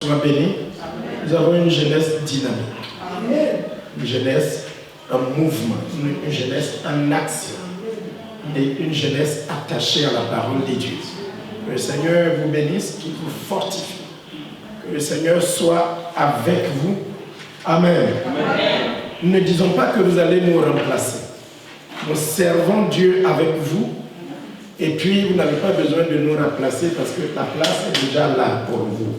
Sois béni. Nous avons une jeunesse dynamique. Une jeunesse en mouvement, une jeunesse en action. Et une jeunesse attachée à la parole de Dieu. Que le Seigneur vous bénisse, qu'il vous fortifie. Que le Seigneur soit avec vous. Amen. Amen. Nous ne disons pas que vous allez nous remplacer. Nous servons Dieu avec vous. Et puis, vous n'avez pas besoin de nous remplacer parce que la place est déjà là pour vous.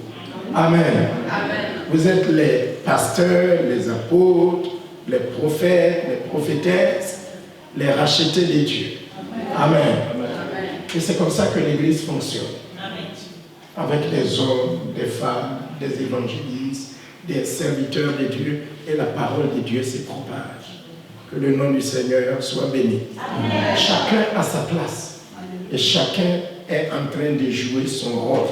Amen. Amen. Vous êtes les pasteurs, les apôtres, les prophètes, les prophétesses, les rachetés de Dieu. Amen. Amen. Et c'est comme ça que l'Église fonctionne. Amen. Avec des hommes, des femmes, des évangélistes, des serviteurs de Dieu, et la parole de Dieu se propage. Que le nom du Seigneur soit béni. Amen. Chacun a sa place. Et chacun est en train de jouer son rôle.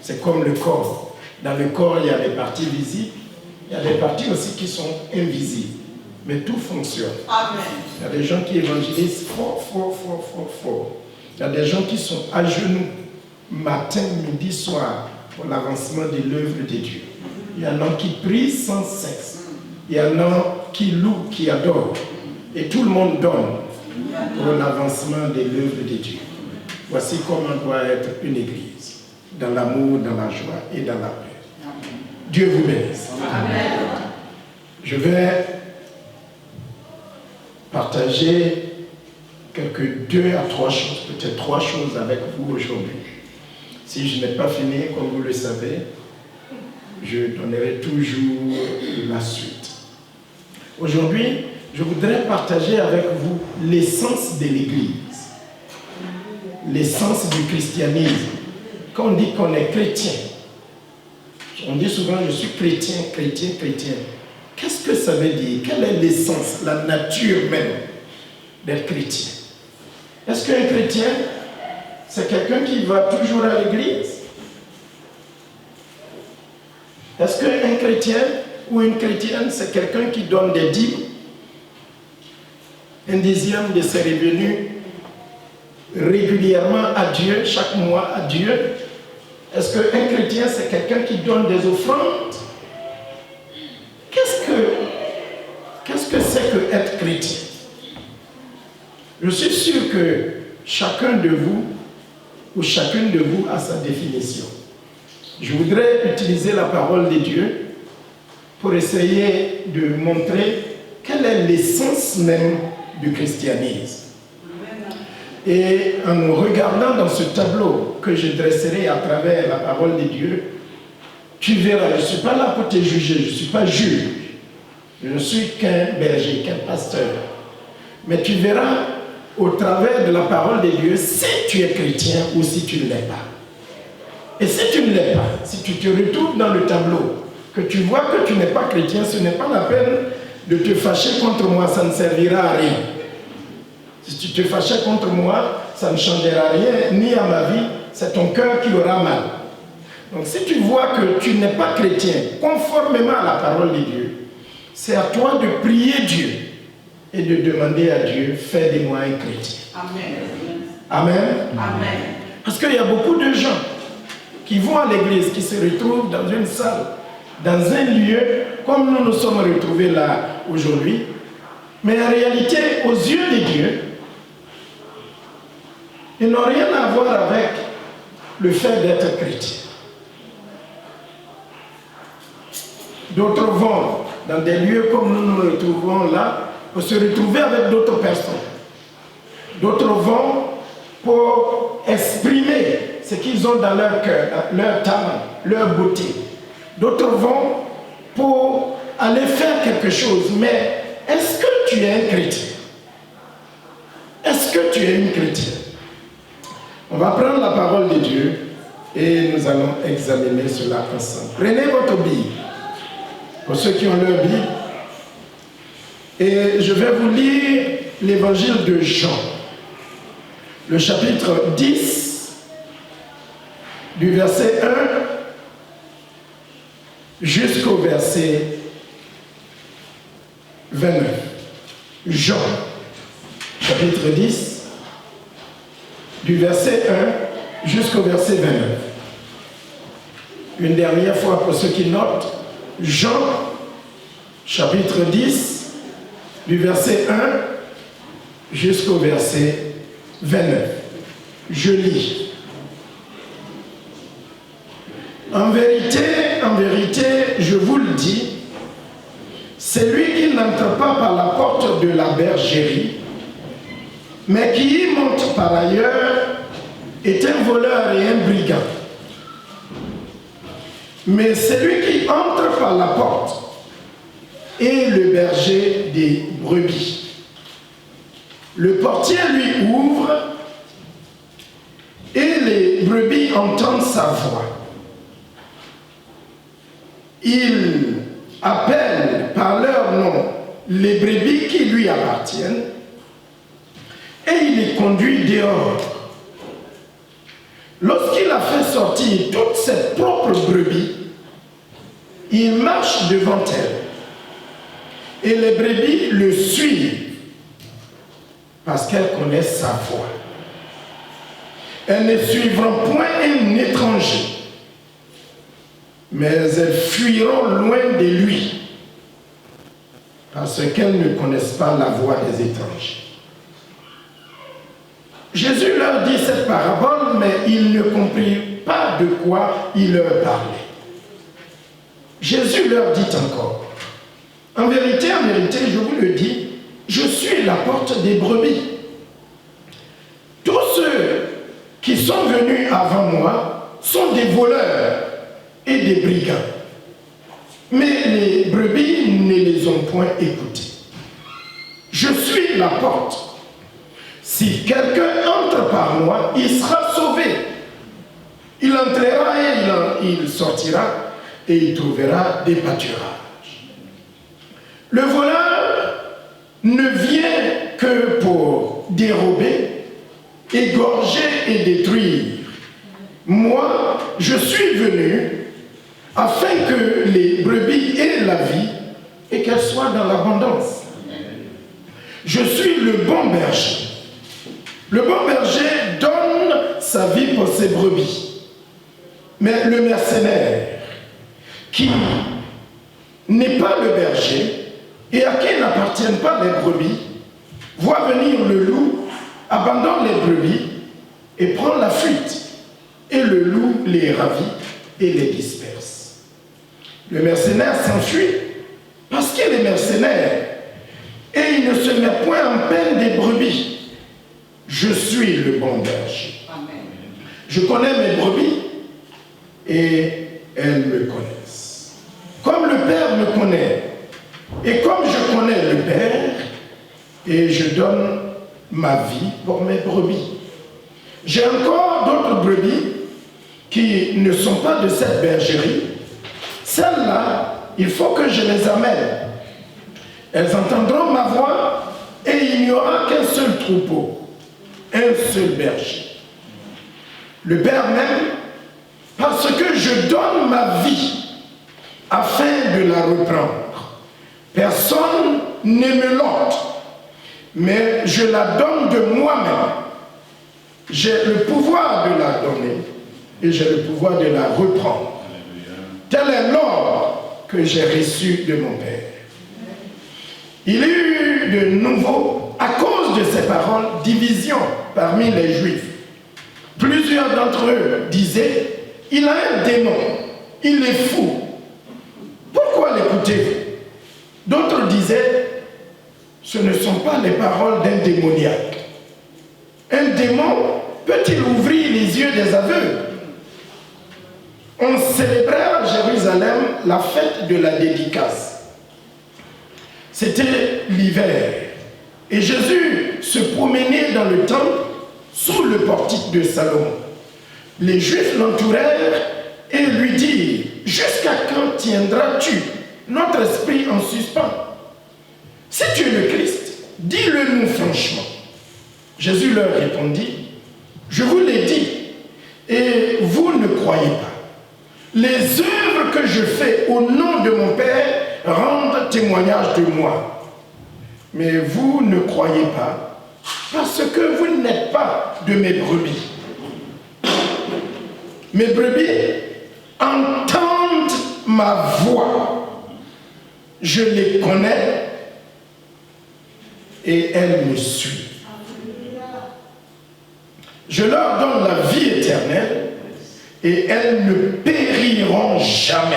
C'est comme le corps. Dans le corps, il y a des parties visibles, il y a des parties aussi qui sont invisibles. Mais tout fonctionne. Amen. Il y a des gens qui évangélisent fort. Il y a des gens qui sont à genoux, matin, midi, soir, pour l'avancement de l'œuvre de Dieu. Il y en a qui prient sans cesse. Il y en a qui louent, qui adorent. Et tout le monde donne pour l'avancement de l'œuvre de Dieu. Voici comment doit être une église. Dans l'amour, dans la joie et dans la paix. Dieu vous bénisse. Amen. Je vais partager quelques 2 à 3 choses, peut-être 3 choses avec vous aujourd'hui. Si je n'ai pas fini, comme vous le savez, je donnerai toujours la suite. Aujourd'hui, je voudrais partager avec vous l'essence de l'Église, l'essence du christianisme. Quand on dit qu'on est chrétien, on dit souvent je suis chrétien. Qu'est-ce que ça veut dire? Quelle est l'essence, la nature même d'être chrétien? Est-ce qu'un chrétien, c'est quelqu'un qui va toujours à l'église? Est-ce qu'un chrétien ou une chrétienne, c'est quelqu'un qui donne des dîmes, 1/10 de ses revenus régulièrement à Dieu, chaque mois à Dieu? Est-ce qu'un chrétien, c'est quelqu'un qui donne des offrandes? Qu'est-ce que c'est que être chrétien? Je suis sûr que chacun de vous ou chacune de vous a sa définition. Je voudrais utiliser la parole de Dieu pour essayer de montrer quelle est l'essence même du christianisme. Et en nous regardant dans ce tableau que je dresserai à travers la parole de Dieu, tu verras, je ne suis pas là pour te juger, je ne suis pas juge. Je ne suis qu'un berger, qu'un pasteur. Mais tu verras au travers de la parole de Dieu si tu es chrétien ou si tu ne l'es pas. Et si tu ne l'es pas, si tu te retrouves dans le tableau, que tu vois que tu n'es pas chrétien, ce n'est pas la peine de te fâcher contre moi, ça ne servira à rien. Si tu te fâchais contre moi, ça ne changera rien, ni à ma vie, c'est ton cœur qui aura mal. Donc si tu vois que tu n'es pas chrétien, conformément à la parole de Dieu, c'est à toi de prier Dieu et de demander à Dieu, fais de moi un chrétien. Amen. Amen. Amen. Parce qu'il y a beaucoup de gens qui vont à l'église, qui se retrouvent dans une salle, dans un lieu, comme nous nous sommes retrouvés là aujourd'hui, mais en réalité, aux yeux de Dieu, ils n'ont rien à voir avec le fait d'être chrétien. D'autres vont dans des lieux comme nous nous retrouvons là, pour se retrouver avec d'autres personnes. D'autres vont pour exprimer ce qu'ils ont dans leur cœur, leur talent, leur beauté. D'autres vont pour aller faire quelque chose. Mais est-ce que tu es un chrétien? Est-ce que tu es une chrétienne? On va prendre la parole de Dieu et nous allons examiner cela ensemble. Prenez votre Bible, pour ceux qui ont leur Bible, et je vais vous lire l'évangile de Jean, le chapitre 10, du verset 1 jusqu'au verset 29. Jean, chapitre 10, du verset 1 jusqu'au verset 29. Une dernière fois pour ceux qui notent, Jean, chapitre 10, du verset 1 jusqu'au verset 29. Je lis. En vérité, je vous le dis, celui qui n'entre pas par la porte de la bergerie, mais qui y monte par ailleurs, est un voleur et un brigand. Mais celui qui entre par la porte est le berger des brebis. Le portier lui ouvre et les brebis entendent sa voix. Il appelle par leur nom les brebis qui lui appartiennent et il les conduit dehors. Lorsqu'il a fait sortir toutes ses propres brebis, il marche devant elles et les brebis le suivent parce qu'elles connaissent sa voix. Elles ne suivront point un étranger, mais elles fuiront loin de lui parce qu'elles ne connaissent pas la voix des étrangers. Jésus leur dit cette parabole, mais ils ne comprirent pas de quoi il leur parlait. Jésus leur dit encore, en vérité, je vous le dis, je suis la porte des brebis. Tous ceux qui sont venus avant moi sont des voleurs et des brigands. Mais les brebis ne les ont point écoutés. Je suis la porte. Si quelqu'un entre par moi, il sera sauvé. Il entrera et il sortira et il trouvera des pâturages. Le voleur ne vient que pour dérober, égorger et détruire. Moi, je suis venu afin que les brebis aient la vie et qu'elles soient dans l'abondance. Je suis le bon berger. Le bon berger donne sa vie pour ses brebis. Mais le mercenaire, qui n'est pas le berger et à qui n'appartiennent pas les brebis, voit venir le loup, abandonne les brebis et prend la fuite. Et le loup les ravit et les disperse. Le mercenaire s'enfuit parce qu'il est mercenaire et il ne se met point en peine des brebis. Je suis le bon berger. Amen. Je connais mes brebis et elles me connaissent. Comme le Père me connaît et comme je connais le Père, et je donne ma vie pour mes brebis. J'ai encore d'autres brebis qui ne sont pas de cette bergerie. Celles-là, il faut que je les amène. Elles entendront ma voix et il n'y aura qu'un seul troupeau, un seul berger. Le Père m'aime parce que je donne ma vie afin de la reprendre. Personne ne me l'ôte, mais je la donne de moi-même. J'ai le pouvoir de la donner et j'ai le pouvoir de la reprendre. Tel est l'ordre que j'ai reçu de mon Père. Il y eut de nouveau, à cause de ces paroles, division parmi les Juifs. Plusieurs d'entre eux disaient, il a un démon, il est fou. Pourquoi l'écoutez-vous? D'autres disaient, ce ne sont pas les paroles d'un démoniaque. Un démon peut-il ouvrir les yeux des aveugles? On célébrait à Jérusalem la fête de la dédicace. C'était l'hiver. Et Jésus se promenait dans le temple sous le portique de Salomon. Les Juifs l'entourèrent et lui dirent, « Jusqu'à quand tiendras-tu notre esprit en suspens? Si tu es le Christ, dis-le-nous franchement. » Jésus leur répondit, « Je vous l'ai dit, et vous ne croyez pas. Les œuvres que je fais au nom de mon Père rendent témoignage de moi. Mais vous ne croyez pas, parce que vous n'êtes pas de mes brebis. Mes brebis entendent ma voix. Je les connais et elles me suivent. Je leur donne la vie éternelle et elles ne périront jamais.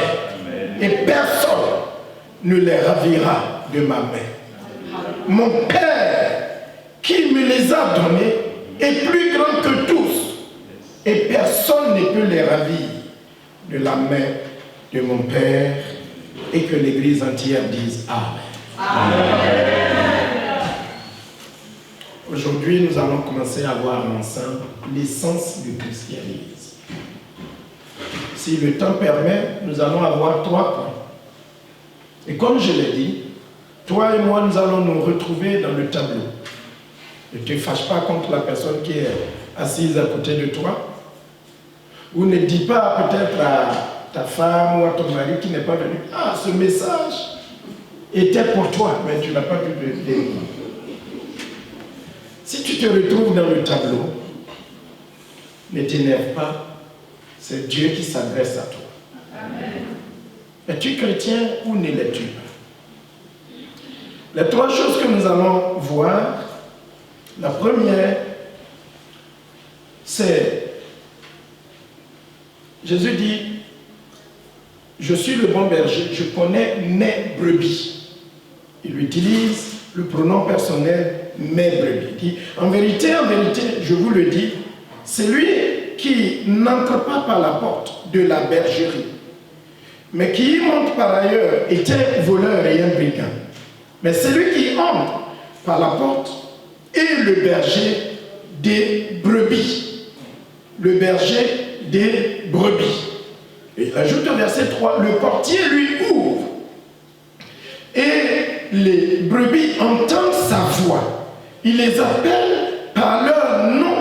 Et personne ne les ravira de ma main. Mon Père qui me les a donnés est plus grand que tous et personne ne peut les ravir de la main de mon Père, et que l'Église entière dise Amen. Amen. Aujourd'hui, nous allons commencer à voir ensemble l'essence du christianisme. Si le temps permet, nous allons avoir 3 points. Et comme je l'ai dit, toi et moi, nous allons nous retrouver dans le tableau. Ne te fâche pas contre la personne qui est assise à côté de toi. Ou ne dis pas peut-être à ta femme ou à ton mari qui n'est pas venu, ah, ce message était pour toi, mais tu n'as pas pu le dire. Si tu te retrouves dans le tableau, ne t'énerve pas, c'est Dieu qui s'adresse à toi. Amen. Es-tu chrétien ou ne l'es-tu pas? Les 3 choses que nous allons voir, la première, c'est, Jésus dit, je suis le bon berger, je connais mes brebis. Il utilise le pronom personnel mes brebis. Il dit, en vérité, je vous le dis, celui qui n'entre pas par la porte de la bergerie, mais qui y monte par ailleurs, est un voleur et un brigand. Mais celui qui entre par la porte est le berger des brebis. Le berger des brebis. Et il ajoute au verset 3, le portier lui ouvre. Et les brebis entendent sa voix. Il les appelle par leur nom.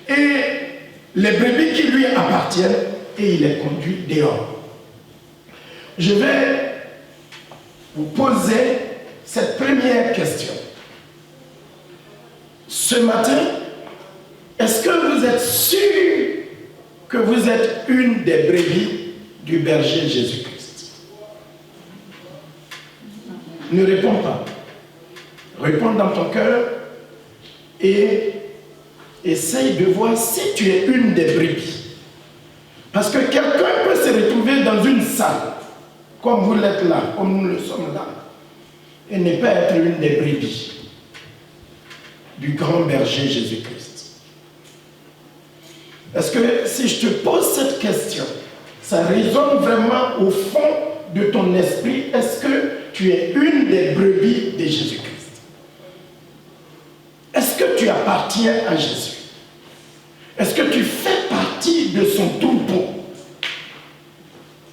Et les brebis qui lui appartiennent, et il les conduit dehors. Je vais vous poser cette première question. Ce matin, est-ce que vous êtes sûr que vous êtes une des brebis du berger Jésus-Christ? Ne réponds pas. Réponds dans ton cœur et essaye de voir si tu es une des brebis. Parce que quelqu'un peut se retrouver dans une salle, comme vous l'êtes là, comme nous le sommes là, et ne pas être une des brebis du grand berger Jésus-Christ. Est-ce que si je te pose cette question, ça résonne vraiment au fond de ton esprit? Est-ce que tu es une des brebis de Jésus-Christ? Est-ce que tu appartiens à Jésus? Est-ce que tu fais partie de son troupeau?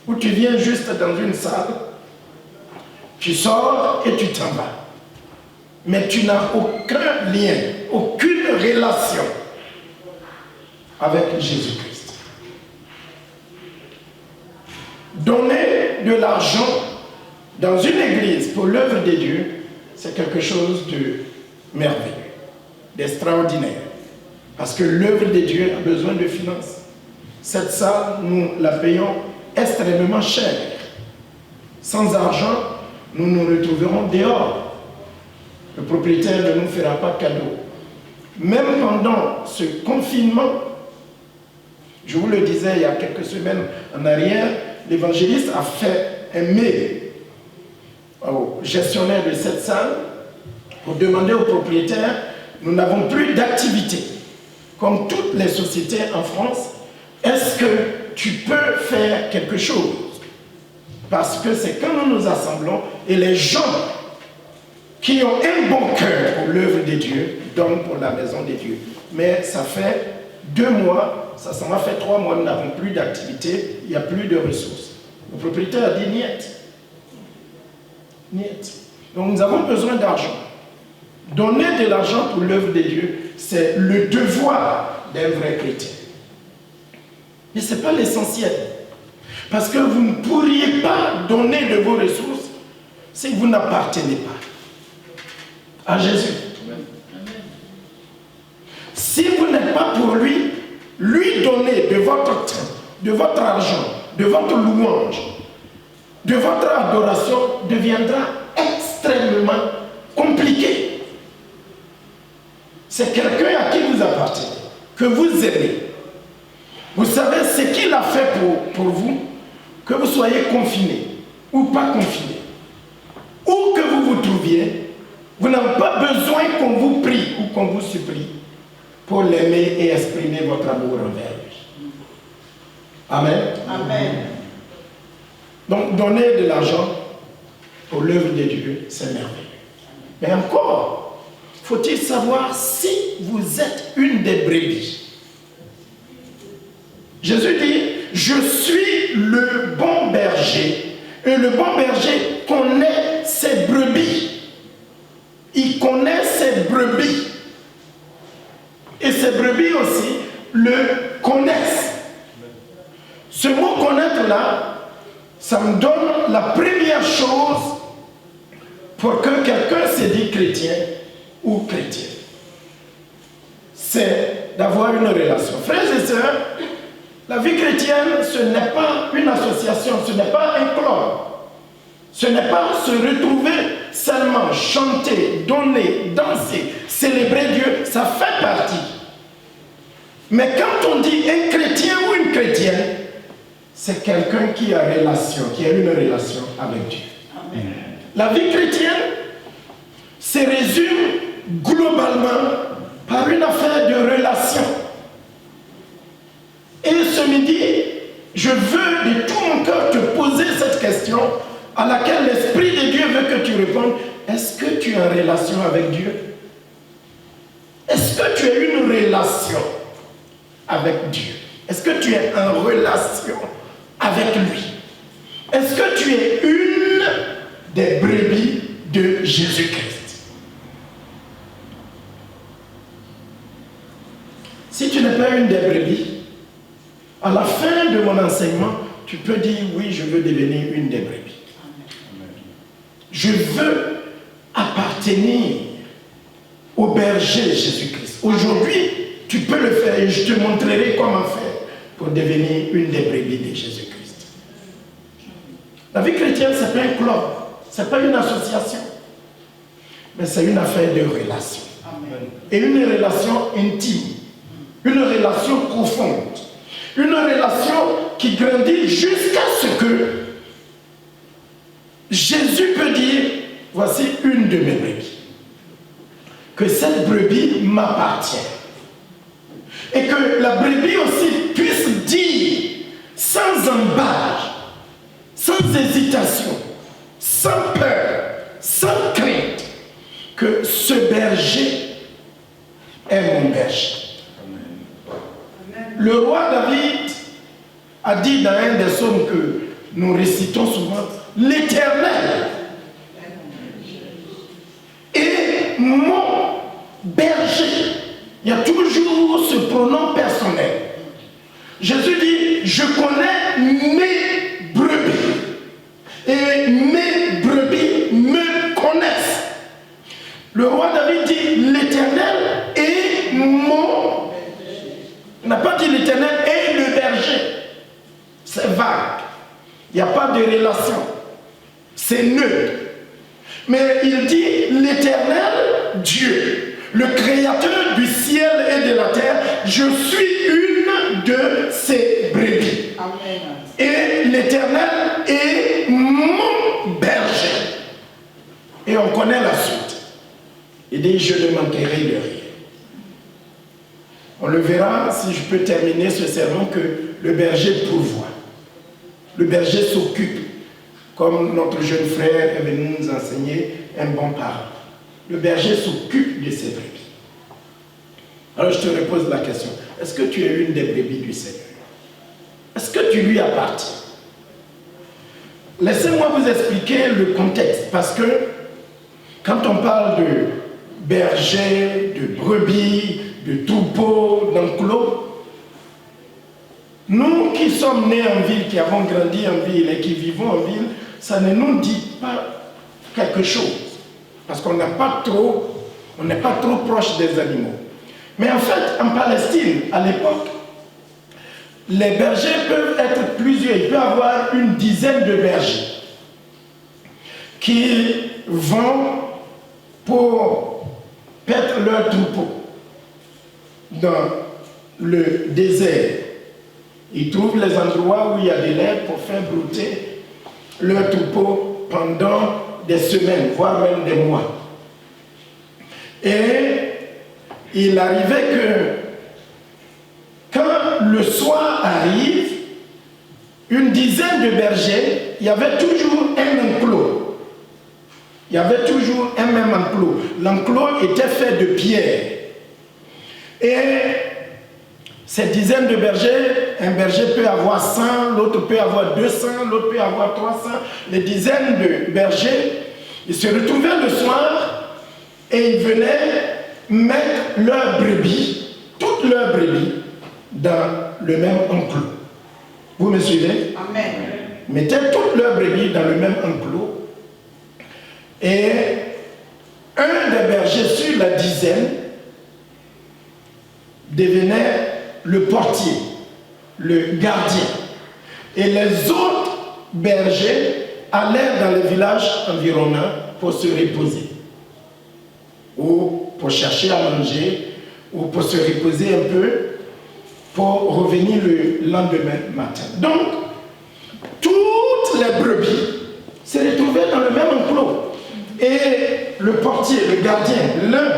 Ou tu viens juste dans une salle, tu sors et tu t'en vas. Mais tu n'as aucun lien, aucune relation avec Jésus-Christ. Donner de l'argent dans une église pour l'œuvre de Dieu, c'est quelque chose de merveilleux, d'extraordinaire. Parce que l'œuvre de Dieu a besoin de finances. Cette salle, nous la payons extrêmement cher. Sans argent, nous nous retrouverons dehors. Le propriétaire ne nous fera pas cadeau. Même pendant ce confinement, je vous le disais il y a quelques semaines en arrière, l'évangéliste a fait un mail au gestionnaire de cette salle pour demander au propriétaire, nous n'avons plus d'activité. Comme toutes les sociétés en France, est-ce que tu peux faire quelque chose? Parce que c'est quand nous nous assemblons et les gens qui ont un bon cœur pour l'œuvre de Dieu donnent pour la maison de Dieu. Mais ça fait 2 mois, ça m'a fait 3 mois, nous n'avons plus d'activité, il n'y a plus de ressources. Le propriétaire a dit niet. Niet. Donc nous avons besoin d'argent. Donner de l'argent pour l'œuvre de Dieu, c'est le devoir d'un vrai chrétien. Mais ce n'est pas l'essentiel. Parce que vous ne pourriez pas donner de vos ressources si vous n'appartenez pas à Jésus. Si vous n'êtes pas pour lui, lui donner de votre temps, de votre argent, de votre louange, de votre adoration deviendra extrêmement compliqué. C'est quelqu'un à qui vous appartenez, que vous aimez. Vous savez ce qu'il a fait pour vous, que vous soyez confiné ou pas confiné. Où que vous vous trouviez, vous n'avez pas besoin qu'on vous prie ou qu'on vous supplie pour l'aimer et exprimer votre amour envers lui. Amen. Amen. Donc, donner de l'argent pour l'œuvre de Dieu, c'est merveilleux. Mais encore, faut-il savoir si vous êtes une des brebis. Jésus dit, je suis le bon berger. Et le bon berger connaît ses brebis. Il connaît ses brebis. Et ses brebis aussi le connaissent. Ce mot connaître là, ça me donne la première chose pour que quelqu'un se dise chrétien ou chrétien. C'est d'avoir une relation. Frères et sœurs, la vie chrétienne, ce n'est pas une association, ce n'est pas un club. Ce n'est pas se retrouver seulement, chanter, donner, danser, célébrer Dieu, ça fait partie. Mais quand on dit un chrétien ou une chrétienne, c'est quelqu'un qui a relation, qui a une relation avec Dieu. Amen. La vie chrétienne se résume globalement par une affaire de relation. Et ce midi, je veux de tout mon cœur te poser cette question à laquelle l'Esprit de Dieu veut que tu répondes. Est-ce que tu es en relation avec Dieu? Est-ce que tu as une relation avec Dieu? Est-ce que tu es en relation avec lui? Est-ce que tu es une des brebis de Jésus-Christ? Si tu n'es pas une des brebis, à la fin de mon enseignement, tu peux dire oui, je veux devenir une des brebis. Je veux appartenir au berger Jésus-Christ. Aujourd'hui, tu peux le faire et je te montrerai comment faire pour devenir une des brebis de Jésus-Christ. La vie chrétienne, ce n'est pas un club, ce n'est pas une association, mais c'est une affaire de relation. Amen. Et une relation intime, une relation profonde, une relation qui grandit jusqu'à ce que Jésus peut dire, voici une de mes brebis. Que cette brebis m'appartient. Et que la brebis aussi puisse dire, sans embâche, sans hésitation, sans peur, sans crainte, que ce berger est mon berger. Amen. Le roi David a dit dans un des psaumes que nous récitons souvent, l'Éternel est mon berger. Il y a toujours ce pronom personnel. Jésus dit, je connais mes brebis. Et mes brebis me connaissent. Le roi David dit, l'Éternel est mon... Il n'a pas dit l'Éternel est le berger. C'est vague. Il n'y a pas de relation. C'est neutre. Mais il dit l'Éternel Dieu, le créateur du ciel et de la terre, je suis une de ses brebis. Amen. Et l'Éternel est mon berger. Et on connaît la suite. Il dit, je ne manquerai de rien. On le verra, si je peux terminer ce sermon, que le berger pourvoit. Le berger s'occupe, comme notre jeune frère est venu nous enseigner, un bon parent. Le berger s'occupe de ses brebis. Alors je te repose la question, est-ce que tu es une des brebis du Seigneur? Est-ce que tu lui appartiens? Laissez-moi vous expliquer le contexte, parce que quand on parle de berger, de brebis, de troupeaux, d'enclos, nous qui sommes nés en ville, qui avons grandi en ville et qui vivons en ville, ça ne nous dit pas quelque chose. Parce qu'on n'est pas trop proche des animaux. Mais en fait, en Palestine, à l'époque, les bergers peuvent être plusieurs. Il peut y avoir une dizaine de bergers qui vont pour paître leur troupeau dans le désert. Ils trouvent les endroits où il y a des lacs pour faire brouter leur troupeau pendant des semaines, voire même des mois. Et il arrivait que quand le soir arrive, une dizaine de bergers, il y avait toujours un enclos. Il y avait toujours un même enclos. L'enclos était fait de pierre. Et cette dizaine de bergers, un berger peut avoir 100, l'autre peut avoir 200, l'autre peut avoir 300. Les dizaines de bergers, ils se retrouvaient le soir et ils venaient mettre leurs brebis, toutes leurs brebis, dans le même enclos. Vous me suivez? Amen. Mettaient toutes leurs brebis dans le même enclos. Et un des bergers sur la dizaine devenait le portier, le gardien. Et les autres bergers allèrent dans les villages environnants pour se reposer, ou pour chercher à manger, ou pour se reposer un peu, pour revenir le lendemain matin. Donc, toutes les brebis se retrouvaient dans le même enclos. Et le portier, le gardien, l'un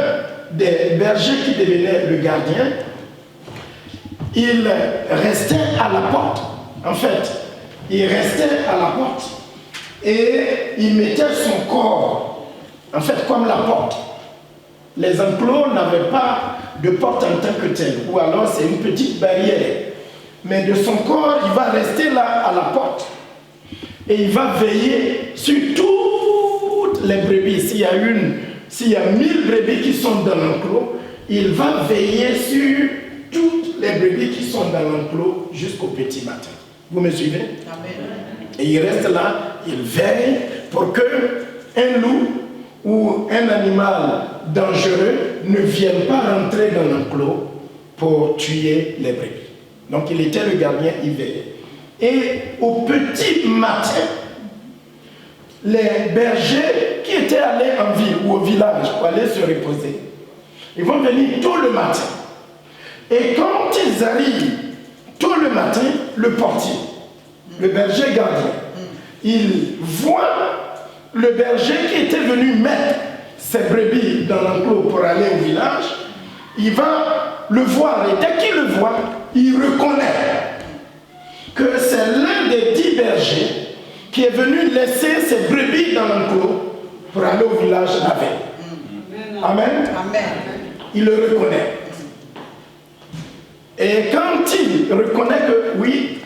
des bergers qui devenait le gardien, il restait à la porte. En fait, il restait à la porte et il mettait son corps, en fait, comme la porte. Les enclos n'avaient pas de porte en tant que telle, ou alors c'est une petite barrière. Mais de son corps, il va rester là à la porte et il va veiller sur toutes les brebis. S'il y a 1000 brebis qui sont dans l'enclos, il va veiller sur toutes les brebis qui sont dans l'enclos jusqu'au petit matin. Vous me suivez? Amen. Et il reste là, il veille pour que un loup ou un animal dangereux ne vienne pas rentrer dans l'enclos pour tuer les brebis. Donc il était le gardien, il veillait. Et au petit matin, les bergers qui étaient allés en ville ou au village pour aller se reposer, ils vont venir tôt le matin. Et quand ils arrivent tôt le matin, le portier, le berger gardien, il voit le berger qui était venu mettre ses brebis dans l'enclos pour aller au village. Il va le voir et dès qu'il le voit, il reconnaît que c'est l'un des 10 bergers qui est venu laisser ses brebis dans l'enclos pour aller au village la veille. Amen. Amen. Il le reconnaît. Et quand il reconnaît que oui,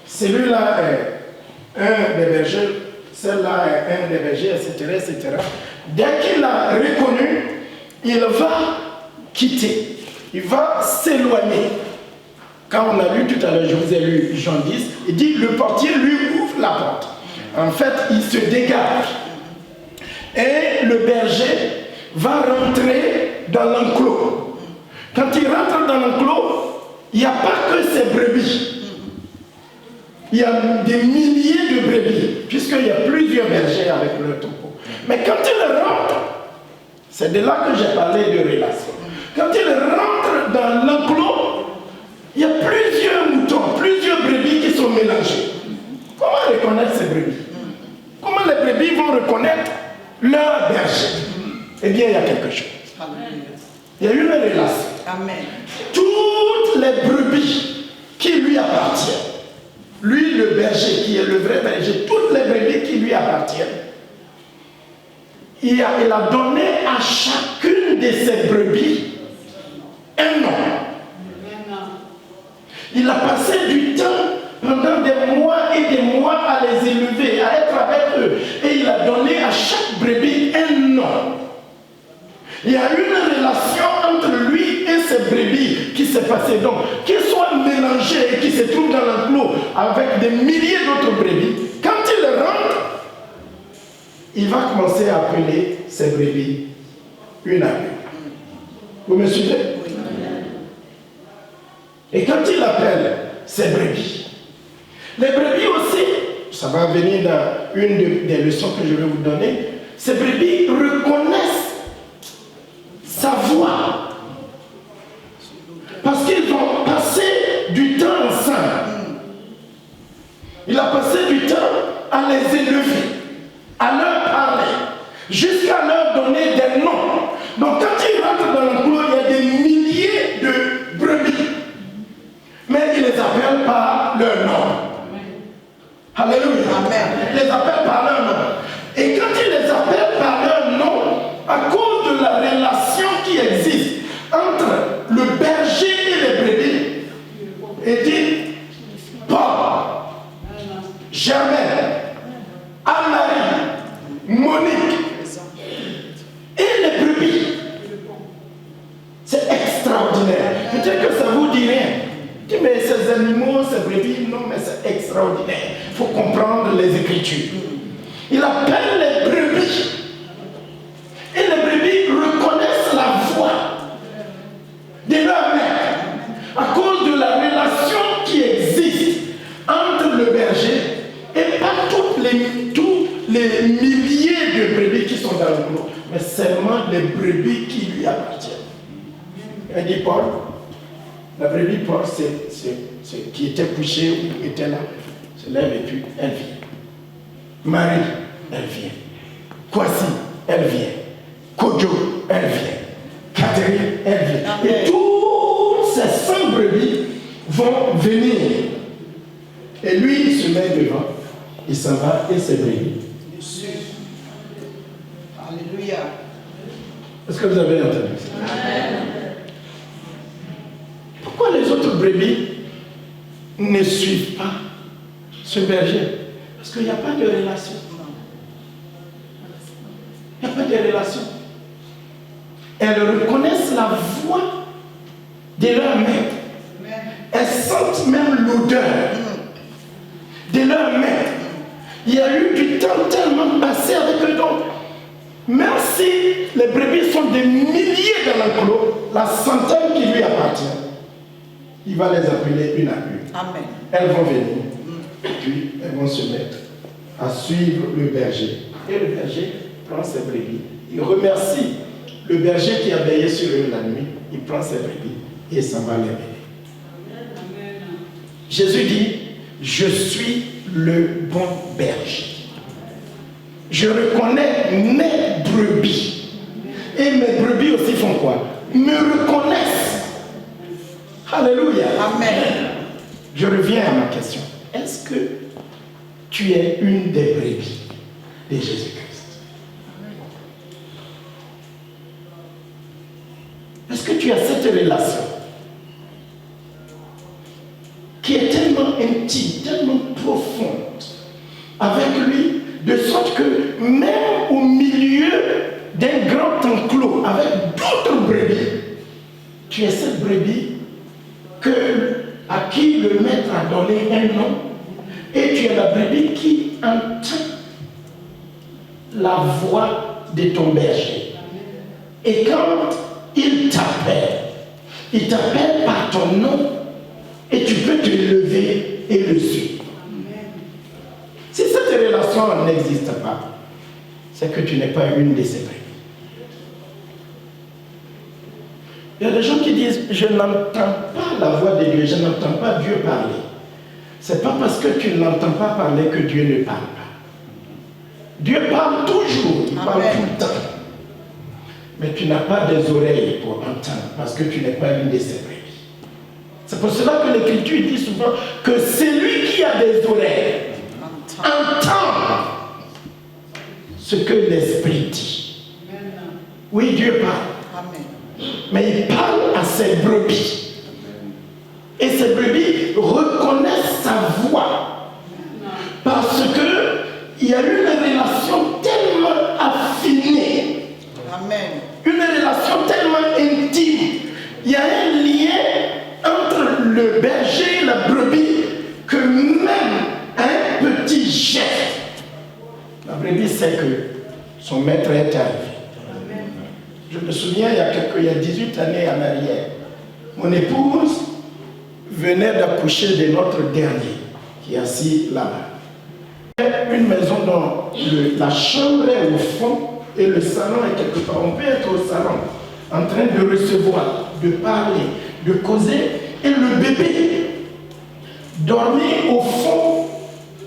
celui-là est un des bergers, celle-là est un des bergers, etc., dès qu'il a reconnu, il va quitter, il va s'éloigner. Quand on a lu tout à l'heure, je vous ai lu Jean 10, il dit le portier lui ouvre la porte. En fait, il se dégage. Et le berger va rentrer dans l'enclos. Quand il rentre dans l'enclos, il n'y a pas que ces brebis. Il y a des milliers de brebis, puisqu'il y a plusieurs bergers avec leur troupeau. Mais quand il rentre, c'est de là que j'ai parlé de relation. Quand il rentre dans l'enclos, il y a plusieurs moutons, plusieurs brebis qui sont mélangés. Comment reconnaître ces brebis? Comment les brebis vont reconnaître leur berger? Eh bien, il y a quelque chose. Il y a une relation. Amen. Toutes les brebis qui lui appartiennent, lui le berger qui est le vrai berger, toutes les brebis qui lui appartiennent, il a donné à chacune de ces brebis un nom. Il a passé du temps pendant des mois et des mois à les élever, à être avec eux. Et il a donné à chaque brebis un nom. Il y a une relation entre lui et ses brebis qui s'est passée. Donc, qu'ils soient mélangés et qui se trouvent dans l'enclos avec des milliers d'autres brebis, quand il rentre, il va commencer à appeler ses brebis une à une. Vous me suivez? Et quand il appelle ses brebis. Les brebis aussi, ça va venir dans une des leçons que je vais vous donner, ces brebis reconnaissent sa voix. Parce qu'ils ont passé du temps ensemble. Il a passé du temps à les élever, à leur parler, jusqu'à leur donner des noms. Donc quand ils rentrent dans l'enclos, il y a des milliers de brebis. Mais il les appelle par leur nom. Alléluia. Amen. Il les appelle par leur nom. Et quand il les appelle par leur nom, à cause de la relation qui existe entre le berger et les brebis, il dit Paul, Germaine, Anne-Marie, Monique et les brebis. C'est extraordinaire. Peut-être que ça vous dit rien. Dis, mais ces animaux, ces brebis, non, mais c'est extraordinaire. Il faut comprendre les Écritures. Il appelle les brebis. Et les brebis reconnaissent la voix de leur maître à cause de la relation qui existe entre le berger et pas tous les milliers de brebis qui sont dans le clos, mais seulement les brebis qui lui appartiennent. Il dit Paul, la brebis Paul, c'est qui était couché ou était là, se lève et puis elle vient. Marie, elle vient. Kwasi, elle vient. Kojo, elle vient. Catherine, elle vient. Amen. Et toutes ces 100 brebis vont venir. Et lui, il se met devant. Il s'en va et ses brebis. Alléluia. Est-ce que vous avez entendu ça? Amen. Pourquoi les autres brebis ne suivent pas ce berger? Parce qu'il n'y a pas de relation. Il n'y a pas de relation. Elles reconnaissent la voix de leur maître. Elles sentent même l'odeur de leur maître. Il y a eu du temps tellement passé avec eux. Donc, même si les brebis sont des milliers dans l'enclos, la centaine qui lui appartient, il va les appeler une à une. Amen. Elles vont venir. Et puis, elles vont se mettre à suivre le berger. Et le berger prend ses brebis. Il remercie le berger qui a veillé sur eux la nuit. Il prend ses brebis et s'en va les mener. Jésus dit, je suis le bon berger. Je reconnais mes brebis. Et mes brebis aussi font quoi? Me reconnaissent. Alléluia. Amen. Je reviens à ma question. Est-ce que tu es une des brebis de Jésus-Christ? Est-ce que tu as cette relation qui est tellement intime, tellement profonde avec lui, de sorte que même au milieu d'un grand enclos avec d'autres brebis, tu es cette brebis à qui le maître a donné un nom, et tu es la brebis qui entend la voix de ton berger. Et quand il t'appelle par ton nom, et tu peux te lever et le suivre. Si cette relation n'existe pas, c'est que tu n'es pas une de ces brebis. Il y a des gens qui disent, je n'entends pas la voix de Dieu, je n'entends pas Dieu parler. Ce n'est pas parce que tu n'entends pas parler que Dieu ne parle pas. Dieu parle toujours, il parle tout le temps. Mais tu n'as pas des oreilles pour entendre, parce que tu n'es pas une de ces brebis. C'est pour cela que l'Écriture dit souvent que celui qui a des oreilles entend ce que l'Esprit dit. Oui, Dieu parle. Mais il parle à ses brebis. Et ces brebis reconnaissent sa voix. Parce qu'il y a une relation tellement affinée. Amen. Une relation tellement intime. Il y a un lien entre le berger et la brebis que même un petit geste, la brebis sait que son maître est arrivé. Je me souviens, il y a 18 années en arrière, mon épouse venait d'accoucher de notre dernier, qui est assis là-bas. Une maison dont la chambre est au fond et le salon est quelque part. On peut être au salon, en train de recevoir, de parler, de causer, et le bébé dormir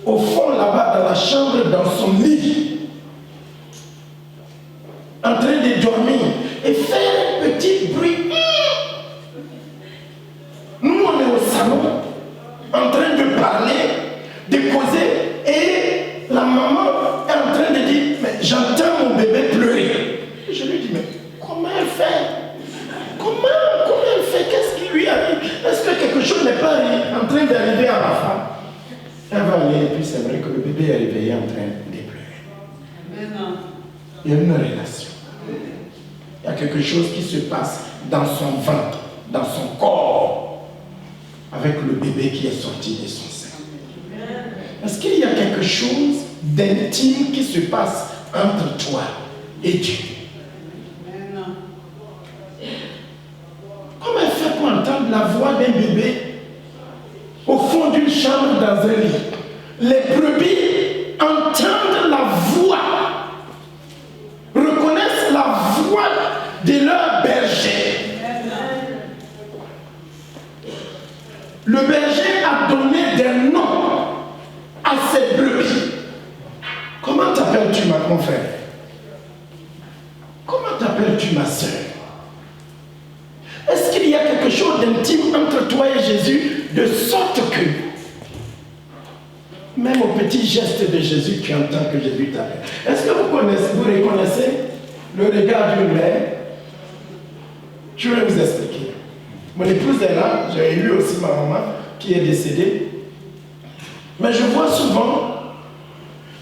au fond là-bas dans la chambre, dans son lit, en train de dormir et faire un petit bruit. Nous, on est au salon, en train de parler, de causer, et la maman est en train de dire, mais j'entends mon bébé pleurer. Et je lui dis, mais comment elle fait? Comment elle fait? Qu'est-ce qui lui arrive? Est-ce que quelque chose n'est pas en train d'arriver à ma femme? Elle va aller, et puis c'est vrai que le bébé est réveillé en train de pleurer. Il y a une relation. Il y a quelque chose qui se passe dans son ventre, dans son corps, avec le bébé qui est sorti de son sein. Est-ce qu'il y a quelque chose d'intime qui se passe entre toi et Dieu? Comment elle fait pour entendre la voix d'un bébé au fond d'une chambre dans un lit? Les brebis entendent la voix, reconnaissent la voix de leur berger. Le berger a donné des noms à ses brebis. Comment t'appelles-tu, mon frère? Comment t'appelles-tu, ma soeur? Est-ce qu'il y a quelque chose d'intime entre toi et Jésus, de sorte que, même au petit geste de Jésus, tu entends que Jésus t'appelle? Est-ce que vous reconnaissez le regard d'une mère? Je vais vous expliquer. Mon épouse est là, j'ai eu aussi ma maman qui est décédée. Mais je vois souvent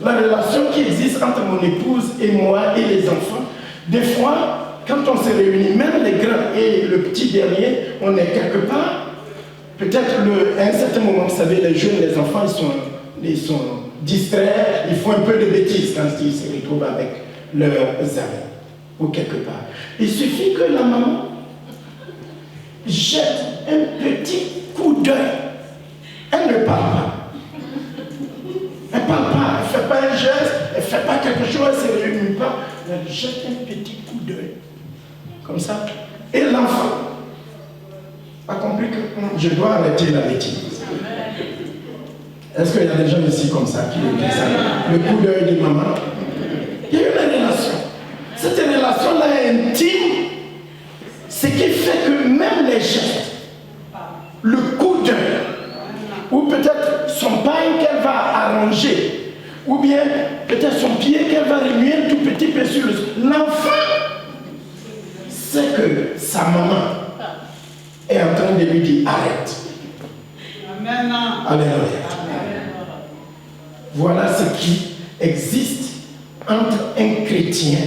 la relation qui existe entre mon épouse et moi et les enfants. Des fois, quand on se réunit, même les grands et le petit dernier, on est quelque part. Peut-être à un certain moment, vous savez, les jeunes, les enfants, ils sont distraits, ils font un peu de bêtises quand ils se retrouvent avec leurs amis ou quelque part. Il suffit que la maman jette un petit coup d'œil. Elle ne parle pas. Elle ne parle pas, elle ne fait pas un geste, elle ne fait pas quelque chose, elle ne se réunit pas. Elle jette un petit coup d'œil. Comme ça. Et l'enfant a compris que je dois arrêter la bêtise. Est-ce qu'il y a des gens ici comme ça qui le disent? Le coup d'œil de maman. Il y a une relation. Cette relation-là est intime. Ce qui fait que même les gestes, le coup d'œil, ou peut-être son pain qu'elle va arranger, ou bien peut-être son pied qu'elle va remuer un tout petit peu sur le sol. L'enfant sait que sa maman est en train de lui dire arrête. Amen. Alléluia. Voilà ce qui existe entre un chrétien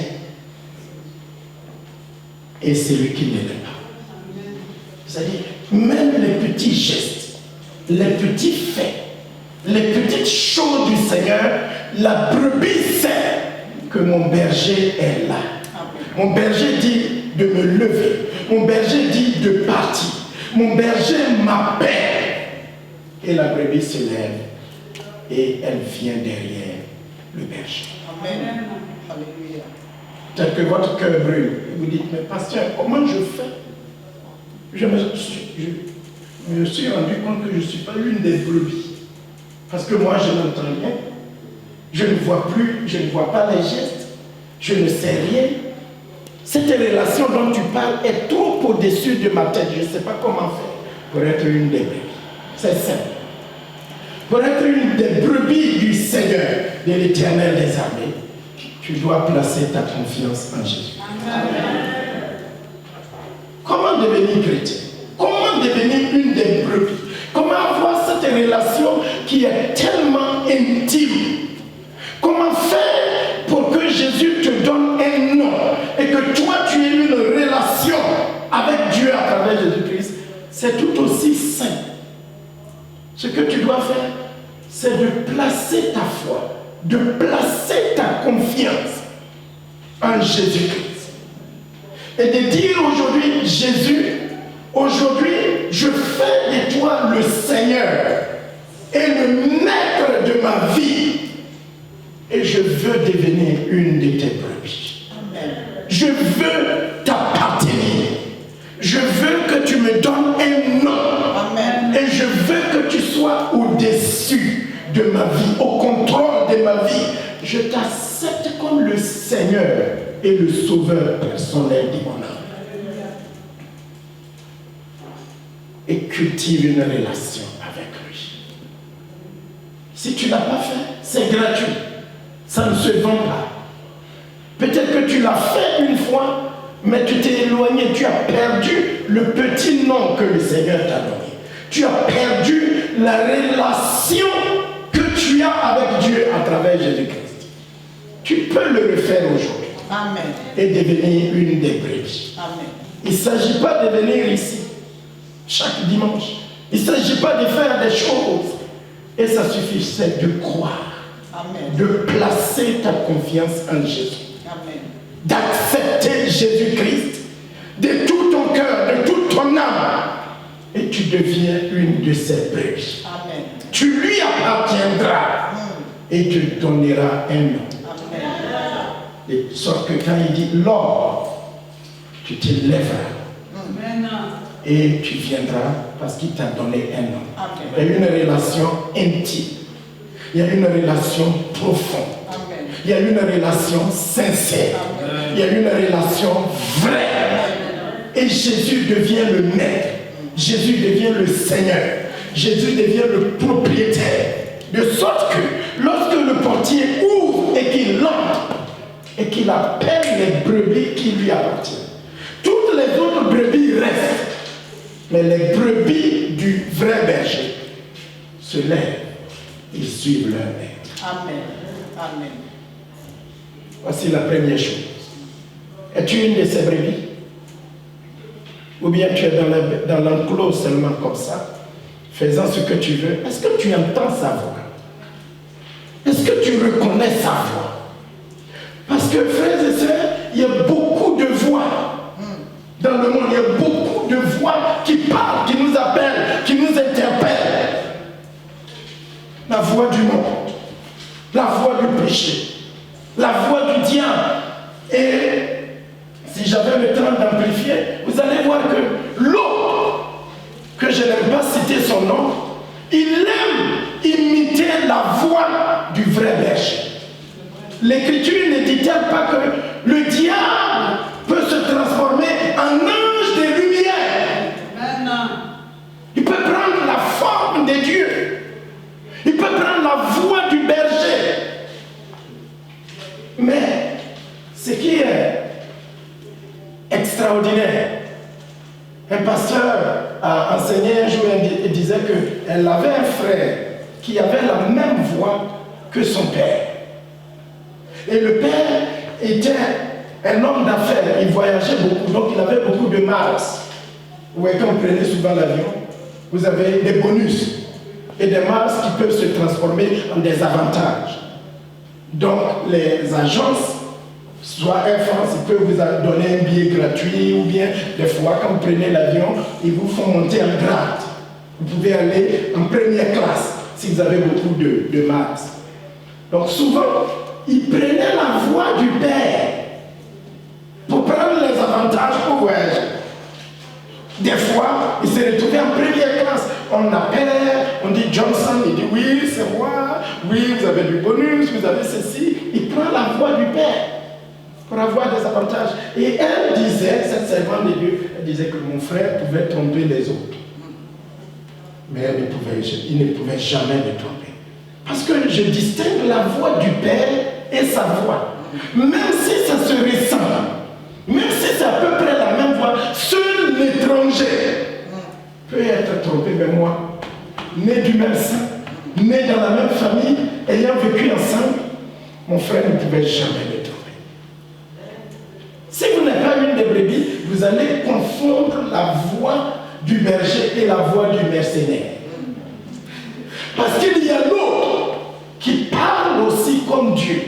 et celui qui ne l'est pas. C'est-à-dire, même les petits gestes, les petits faits, les petites choses du Seigneur, la brebis sait que mon berger est là. Mon berger dit de me lever. Mon berger dit de partir. Mon berger m'appelle. Et la brebis se lève et elle vient derrière le berger. Amen. Alléluia. Tel que votre cœur brûle. Vous dites, mais pasteur, comment je fais? Je me suis rendu compte que je ne suis pas l'une des brebis. Parce que moi, je n'entends rien. Je ne vois plus, je ne vois pas les gestes. Je ne sais rien. Cette relation dont tu parles est trop au-dessus de ma tête. Je ne sais pas comment faire pour être une des brebis. C'est simple. Pour être une des brebis du Seigneur, de l'Éternel des armées, tu dois placer ta confiance en Jésus. Amen. Comment devenir chrétien? Comment devenir une des brebis? Comment avoir cette relation qui est tellement intime? Comment faire pour que Jésus te donne un nom et que toi tu aies une relation avec Dieu à travers Jésus-Christ? C'est tout aussi simple. Ce que tu dois faire, c'est de placer ta foi, de placer ta confiance en Jésus-Christ. Et de dire aujourd'hui, Jésus, aujourd'hui, je fais de toi le Seigneur et le maître de ma vie. Et je veux devenir une de tes brebis. Je veux t'appartenir. Je veux que tu me donnes un nom. Et je veux que tu sois au-dessus de ma vie, au contrôle de ma vie. Je t'accepte comme le Seigneur et le Sauveur personnel de mon âme. Et cultive une relation avec lui. Si tu ne l'as pas fait, c'est gratuit. Ça ne se vend pas. Peut-être que tu l'as fait une fois, mais tu t'es éloigné, tu as perdu le petit nom que le Seigneur t'a donné. Tu as perdu la relation que tu as avec Dieu à travers Jésus-Christ. Tu peux le refaire aujourd'hui. Amen. Et devenir une des brebis. Amen. Il ne s'agit pas de venir ici chaque dimanche. Il ne s'agit pas de faire des choses. Et ça suffit, c'est de croire. Amen. De placer ta confiance en Jésus. Amen. D'accepter Jésus-Christ de tout ton cœur, de toute ton âme. Et tu deviens une de ses brebis. Amen. Tu lui appartiendras. Et tu donneras un nom. Amen. De sorte que quand il dit l'homme, tu te lèveras. Amen. Et tu viendras parce qu'il t'a donné un nom. Amen. Il y a une relation intime. Il y a une relation profonde. Amen. Il y a une relation sincère. Amen. Il y a une relation vraie. Et Jésus devient le maître. Jésus devient le Seigneur. Jésus devient le propriétaire. De sorte que lorsque le portier ouvre et qu'il entre et qu'il appelle les brebis qui lui appartiennent, toutes les autres brebis restent. Mais les brebis du vrai berger se lèvent. Ils suivent leur maître. Amen. Amen. Voici la première chose. Es-tu une de ces brebis? Ou bien tu es dans l'enclos seulement comme ça, faisant ce que tu veux? Est-ce que tu entends sa voix? Est-ce que tu reconnais sa voix? Parce que, frères et sœurs, il y a beaucoup de voix dans le monde. Il y a beaucoup de voix qui parlent, qui nous appellent, qui nous interpellent. La voix du monde, la voix du péché, la voix du diable. Et si j'avais le temps d'amplifier, vous allez voir que l'autre, que je n'aime pas citer son nom, il aime imiter la voix du vrai berger. L'Écriture ne dit-elle pas que le diable peut se transformer en ange de lumière? Il peut prendre la forme de Dieu. Il peut prendre la voix du berger. Mais ce qui est extraordinaire, un pasteur a enseigné un jour et disait qu'elle avait un frère qui avait la même voix que son père. Et le père était un homme d'affaires, il voyageait beaucoup, donc il avait beaucoup de Mars. Vous voyez, quand vous prenez souvent l'avion, vous avez des bonus et des Mars qui peuvent se transformer en des avantages. Donc les agences, soit Air France, ils peuvent vous donner un billet gratuit, ou bien des fois quand vous prenez l'avion, ils vous font monter en grade. Vous pouvez aller en première classe si vous avez beaucoup de Mars. Donc souvent, ils prenaient la voix du père pour prendre les avantages pour voyager. Des fois, ils se retrouvaient en première classe. On appelle, on dit Johnson, il dit oui, c'est moi, oui, vous avez du bonus, vous avez ceci. Il prend la voix du père pour avoir des avantages. Et elle disait, cette servante de Dieu, elle disait que mon frère pouvait tromper les autres. Mais il ne pouvait jamais me tromper. Parce que je distingue la voix du père et sa voix. Même si ça se ressemble, même si c'est à peu près la même voix, seul l'étranger peut être trompé. Mais moi, né du même sang, né dans la même famille, ayant vécu ensemble, mon frère ne pouvait jamais me tromper. Si vous n'êtes pas une des brebis, vous allez confondre la voix du berger et la voix du mercenaire. Parce qu'il y a l'autre qui parle aussi comme Dieu.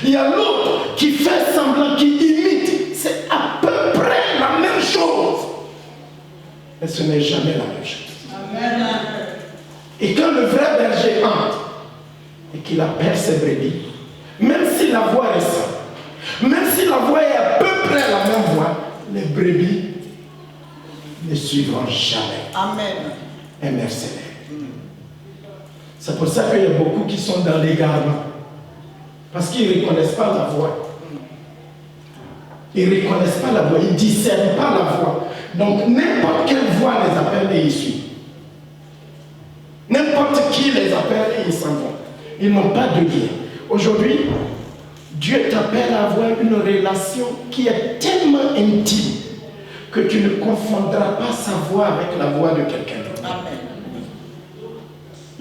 Il y a l'autre qui fait semblant, qui imite. C'est à peu près la même chose. mais ce n'est jamais la même chose. Amen. Et quand le vrai berger entre et qu'il appelle ses brebis, même si la voix est simple, même si la voix est à peu près la même voix, les brebis ne suivront jamais Amen. un mercenaire. C'est pour ça qu'il y a beaucoup qui sont dans l'égarement. Parce qu'ils ne reconnaissent pas la voix. Ils ne reconnaissent pas la voix, ils ne discernent pas la voix. Donc n'importe quelle voix les appelle et ils suivent. N'importe qui les appelle et ils s'en vont. Ils n'ont pas de lien. Aujourd'hui, Dieu t'appelle à avoir une relation qui est tellement intime que tu ne confondras pas sa voix avec la voix de quelqu'un d'autre. Amen.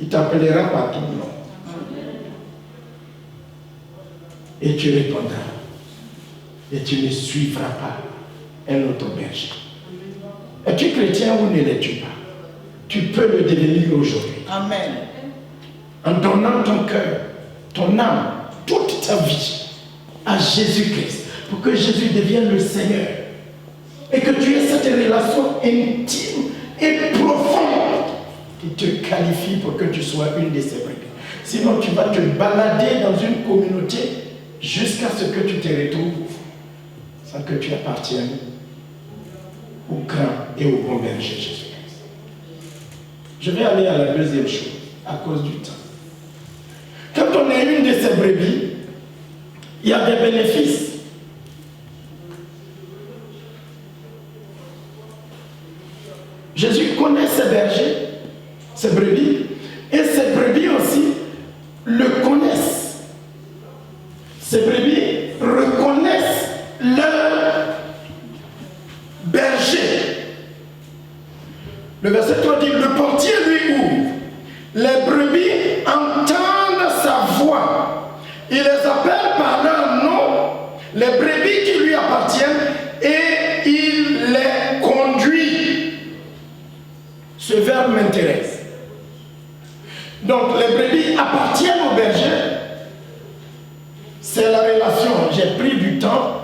Il t'appellera par ton nom. Et tu répondras. Et tu ne suivras pas un autre berger. Es-tu chrétien ou ne l'es-tu pas? Tu peux le devenir aujourd'hui. Amen. En donnant ton cœur, ton âme, toute ta vie à Jésus-Christ, pour que Jésus devienne le Seigneur. Et que tu aies cette relation intime et profonde qui te qualifie pour que tu sois une de ses brebis. Sinon, tu vas te balader dans une communauté jusqu'à ce que tu te retrouves sans que tu appartiennes au grand et au bon berger Jésus-Christ. Je vais aller à la deuxième chose, à cause du temps. Quand on est une de ces brebis, il y a des bénéfices. Jésus connaît ses bergers, ses brebis, et ses brebis aussi le connaissent. Ces brebis reconnaissent leur berger. Le verset 3 dit, le portier lui ouvre. Les brebis entendent sa voix. Il les appelle par leur nom, les brebis qui lui appartiennent, et il les conduit. Ce verbe m'intéresse. Donc les brebis appartiennent au berger. C'est la relation. J'ai pris du temps,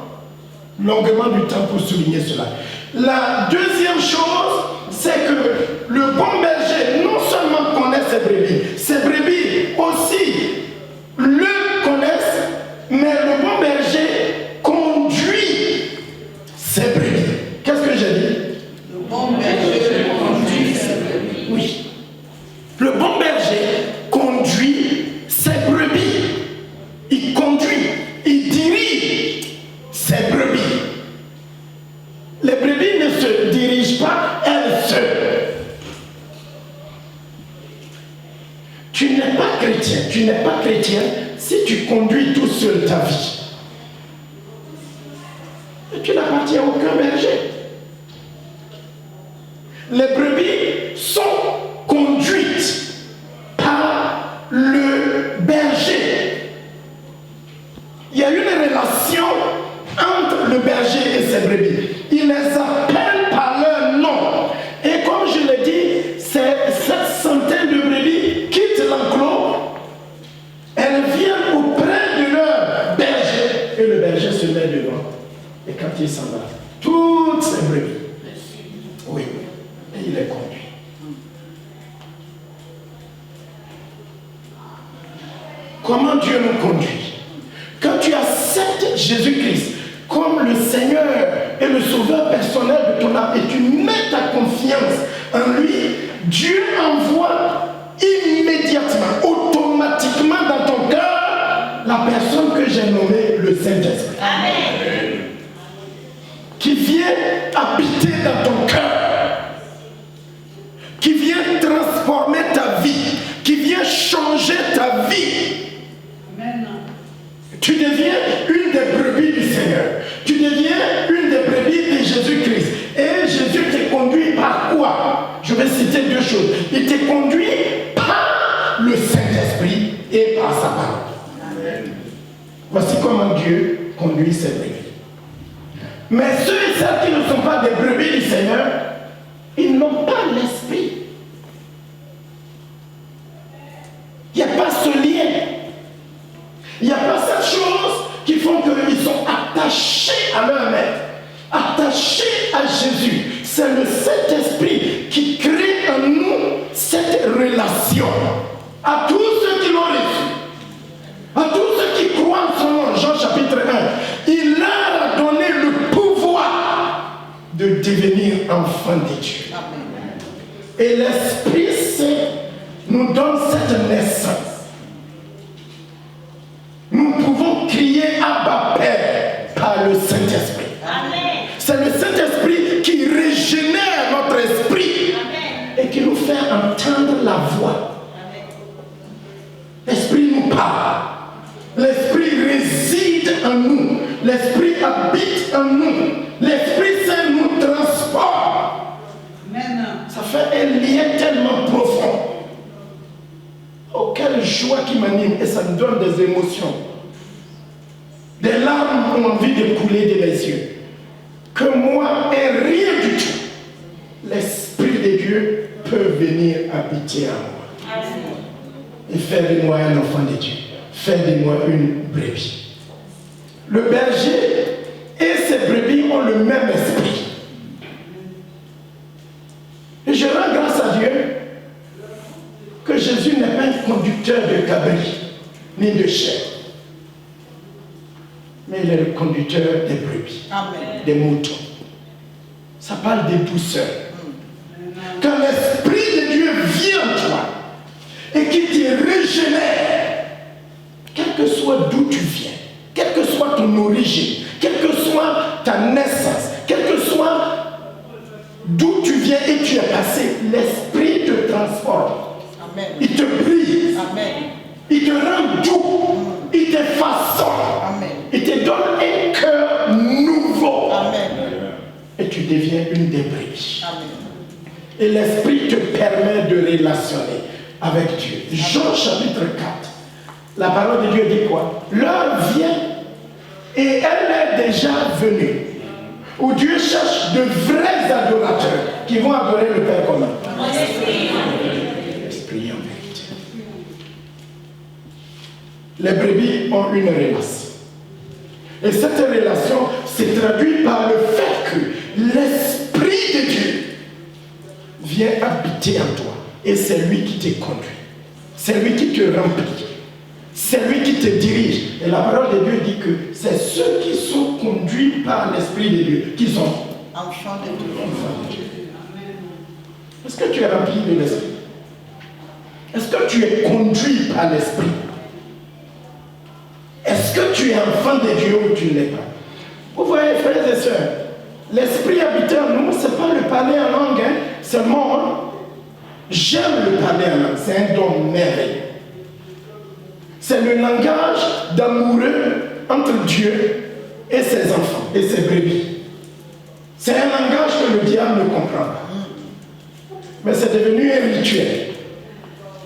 longuement du temps pour souligner cela. La deuxième chose, c'est que le bon berger non seulement connaît ses brebis aussi le connaissent, mais le bon berger conduit ses brebis. Qu'est-ce que j'ai dit? Le bon berger conduit ses brebis. Oui. Le bon berger conduit ses brebis. Il conduit, il dirige ses brebis. Les brebis ne se dirigent pas elles seules. Tu n'es pas chrétien, tu n'es pas chrétien si tu conduis tout seul ta vie. Et tu n'appartiens à aucun berger. Les brebis sont conduites par le berger. Il y a une relation entre le berger et ses brebis. Il les appelle par leur nom. Et comme je l'ai dit, cette centaine de brebis quittent l'enclos. Elles viennent auprès de leur berger. Et le berger se met devant. Et quand il s'en va, toutes ces brebis, oui, et il les conduit. Comment Dieu nous conduit? Quand tu acceptes Jésus-Christ comme le Seigneur et le Sauveur personnel de ton âme et tu mets ta confiance en lui, Dieu envoie immédiatement, automatiquement dans ton cœur la personne que j'ai nommée le Saint-Esprit. Amen. Qui vient habiter dans ton cœur, qui vient transformer ta vie, qui vient changer ta vie. Amen. Tu deviens une des brebis du Seigneur. Tu deviens une des brebis de Jésus-Christ. Et Jésus te conduit par quoi? Je vais citer deux choses. Il te conduit par le Saint-Esprit et par sa parole. Amen. Voici comment Dieu conduit ses brebis. Mais ceux et celles qui ne sont pas des brebis du Seigneur, ils n'ont pas l'esprit. Il n'y a pas ce lien. Il n'y a pas cette chose font qu'ils sont attachés à leur maître, attachés à Jésus. c'est le Saint-Esprit qui crée en nous cette relation. À tous ceux qui l'ont reçu, à tous ceux qui croient en son nom, Jean chapitre 1, il leur a donné le pouvoir de devenir enfants de Dieu. Et l'Esprit Saint nous donne cette naissance. Nous pouvons crier Abba Père par le Saint-Esprit. C'est le Saint-Esprit qui régénère notre esprit. Amen. Et qui nous fait entendre la voix. Amen. L'Esprit nous parle. L'Esprit réside en nous. L'Esprit habite en nous. L'Esprit Saint nous transforme. Amen. Ça fait un lien tellement profond. Oh, quelle joie qui m'anime. Et ça me donne des émotions. Des larmes ont envie de couler de mes yeux. Que moi et rien du tout, l'Esprit de Dieu peut venir habiter en moi. Et faire de moi un enfant de Dieu. Faire de moi une brebis. Le berger et ses brebis ont le même esprit. Et je rends grâce à Dieu que Jésus n'est pas un conducteur de cabri, ni de chèvre. Mais il est le conducteur des brebis, Amen. Des moutons. Ça parle de douceur. Quand l'Esprit de Dieu vient en toi et qu'il te régénère, quel que soit d'où tu viens, quelle que soit ton origine, quelle que soit ta naissance, quel que soit d'où tu viens et tu es passé, l'Esprit te transforme. Amen. Il te brise. Amen. Il te rend doux. Il te façonne. Amen. Il te donne un cœur nouveau. Amen. Et tu deviens une des brebis. Amen. Et l'Esprit te permet de relationner avec Dieu. Amen. Jean chapitre 4. La parole de Dieu dit quoi? L'heure vient et elle est déjà venue où Dieu cherche de vrais adorateurs qui vont adorer le Père commun. L'Esprit en vérité. Les brebis ont une relation. Et cette relation se traduit par le fait que l'Esprit de Dieu vient habiter en toi. Et c'est lui qui te conduit. C'est lui qui te remplit. C'est lui qui te dirige. Et la parole de Dieu dit que c'est ceux qui sont conduits par l'Esprit de Dieu qui sont enfants de Dieu. Est-ce que tu es rempli de l'Esprit? Est-ce que tu es conduit par l'Esprit? Est-ce que tu es enfant de Dieu ou tu ne l'es pas? Vous voyez, frères et sœurs, l'Esprit habitant en nous, ce n'est pas le parler en langue, hein, seulement, hein, j'aime le parler en langue, c'est un don merveilleux. C'est le langage d'amoureux entre Dieu et ses enfants et ses brebis. C'est un langage que le diable ne comprend pas. Mais c'est devenu un rituel.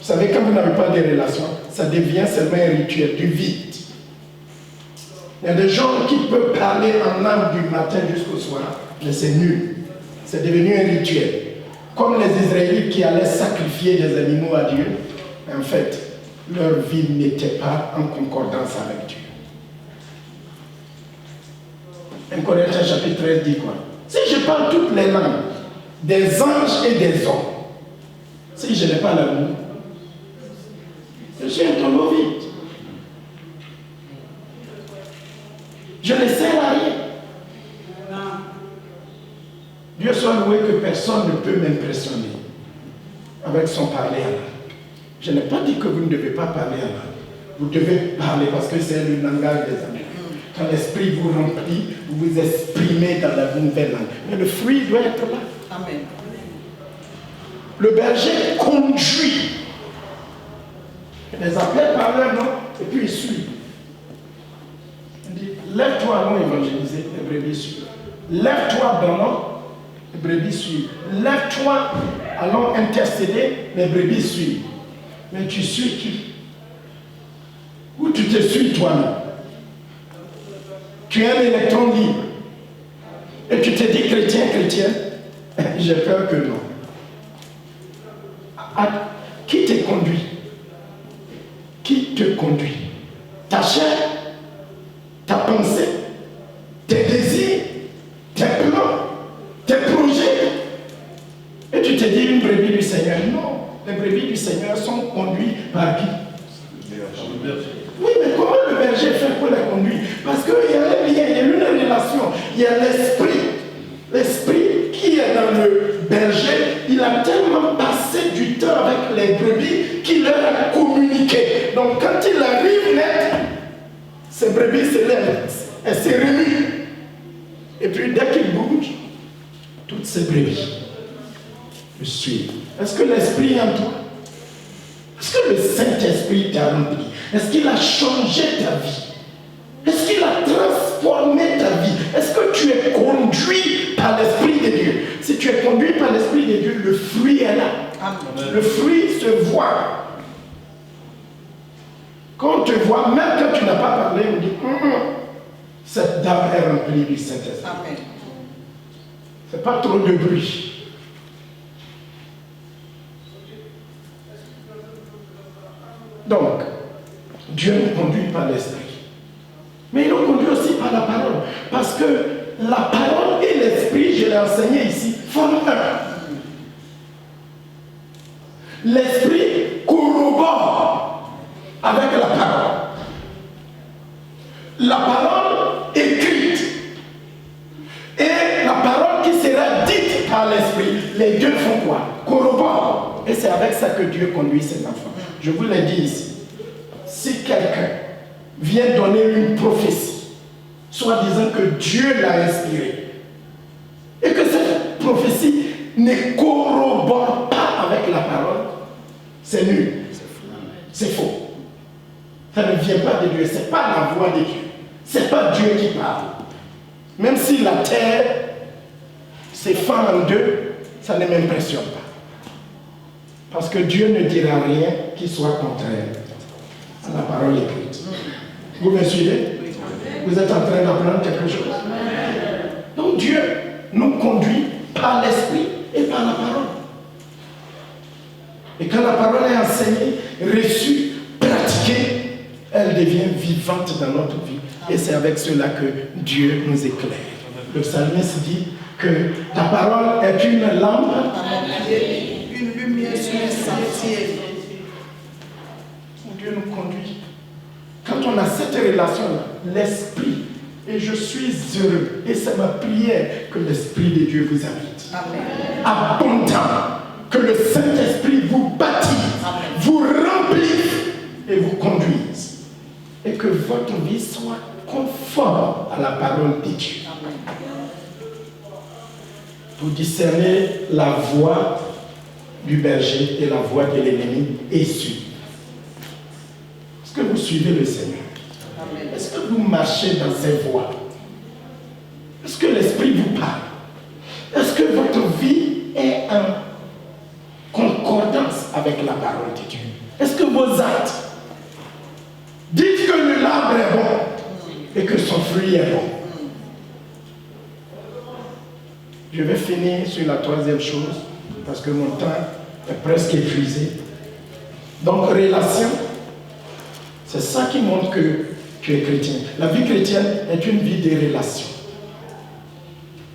Vous savez, quand vous n'avez pas de relation, ça devient seulement un rituel, du vide. Il y a des gens qui peuvent parler en langue du matin jusqu'au soir, mais c'est nul. C'est devenu un rituel. Comme les Israélites qui allaient sacrifier des animaux à Dieu, en fait, leur vie n'était pas en concordance avec Dieu. 1 Corinthiens chapitre 13 dit quoi? Si je parle toutes les langues, des anges et des hommes, si je n'ai pas l'amour, je suis un tombeau vide. Je ne sers à rien. Dieu soit loué que personne ne peut m'impressionner avec son parler à langue. Je n'ai pas dit que vous ne devez pas parler à langue. Vous devez parler parce que c'est le langage des amis. Quand l'Esprit vous remplit, vous vous exprimez dans la nouvelle langue. Mais le fruit doit être là. Amen. Le berger conduit. Il les appelle par leur nom et puis il suit. Il dit, lève-toi, allons évangéliser, les brebis suivent. Lève-toi, donnons, les brebis suivent. Lève-toi, allons intercéder, les brebis suivent. Mais tu suis qui? Ou tu te suis toi-même? Tu es un électron libre. Et tu te dis chrétien. J'ai peur que non. Qui te conduit? Qui te conduit? Ta chair? Ta pensée? Tes désirs? Tes plans? Tes projets? par qui? Oui, mais comment le berger fait pour les conduire? Parce qu'il y a un lien, il y a une relation, il y a l'esprit. L'esprit qui est dans le berger, il a tellement passé du temps avec les brebis qu'il leur a communiqué. Donc quand il arrive net, ces brebis se lèvent, elles se remuent. Et puis dès qu'il bouge, toutes ces brebis le suivent. Est-ce que l'esprit est en toi? Est-ce que le Saint-Esprit t'a rempli? Est-ce qu'il a changé ta vie? Est-ce qu'il a transformé ta vie? Est-ce que tu es conduit par l'Esprit de Dieu? Si tu es conduit par l'Esprit de Dieu, le fruit est là. Amen. Le fruit se voit. Quand on te voit, même quand tu n'as pas parlé, on dit cette dame est remplie du Saint-Esprit. C'est pas trop de bruit. Donc, Dieu nous conduit par l'Esprit. Mais il nous conduit aussi par la parole. Parce que la parole et l'Esprit, je l'ai enseigné ici, forment un. L'Esprit corrobore avec la parole. La parole écrite et la parole qui sera dite par l'Esprit. Les deux font quoi? Corroborent. Et c'est avec ça que Dieu conduit ses enfants. Je vous l'ai dit ici. Si quelqu'un vient donner une prophétie, soit disant que Dieu l'a inspirée, et que cette prophétie ne corrobore pas avec la parole, c'est nul. C'est faux. Ça ne vient pas de Dieu. Ce n'est pas la voix de Dieu. Ce n'est pas Dieu qui parle. Même si la terre se fend en deux, ça ne m'impressionne pas. Parce que Dieu ne dira rien qui soit contraire à la parole écrite. Vous me suivez? Vous êtes en train d'apprendre quelque chose? Donc Dieu nous conduit par l'esprit et par la parole. Et quand la parole est enseignée, reçue, pratiquée, elle devient vivante dans notre vie. Et c'est avec cela que Dieu nous éclaire. Le psalmiste dit que ta parole est une lampe, une lumière sur les sentiers. Dieu nous conduit. Quand on a cette relation-là, l'esprit, et je suis heureux, et c'est ma prière que l'esprit de Dieu vous habite. Amen. Abondant, que le Saint-Esprit vous bâtisse, vous remplisse et vous conduise. Et que votre vie soit conforme à la parole de Dieu. Vous discernez la voix du berger et la voix de l'ennemi et suivez. Est-ce que vous suivez le Seigneur? Est-ce que vous marchez dans ses voies? Est-ce que l'Esprit vous parle? Est-ce que votre vie est en concordance avec la parole de Dieu? Est-ce que vos actes dites que l'arbre est bon et que son fruit est bon? Je vais finir sur la troisième chose parce que mon temps est presque épuisé. Donc, relation, c'est ça qui montre que tu es chrétien. La vie chrétienne est une vie de relations.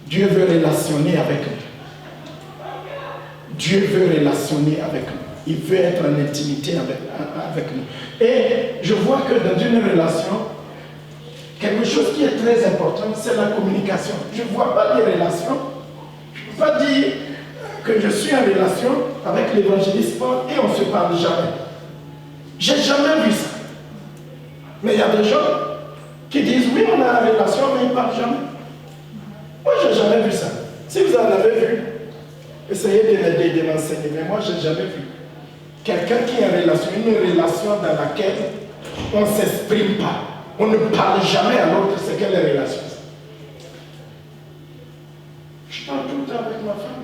Dieu veut relationner avec nous. Dieu veut relationner avec nous. Il veut être en intimité avec nous. Et je vois que dans une relation, quelque chose qui est très important, c'est la communication. Je ne vois pas de relation. Je ne peux pas dire que je suis en relation avec l'évangéliste Paul et on ne se parle jamais. Je n'ai jamais vu ça. Mais il y a des gens qui disent oui, on a une relation, mais ils ne parlent jamais. Moi, je n'ai jamais vu ça. Si vous en avez vu, essayez de m'aider, de m'enseigner. Mais moi, je n'ai jamais vu. Quelqu'un qui est en relation, une relation dans laquelle on ne s'exprime pas. On ne parle jamais à l'autre, c'est quelle relation? Je parle tout le temps avec ma femme.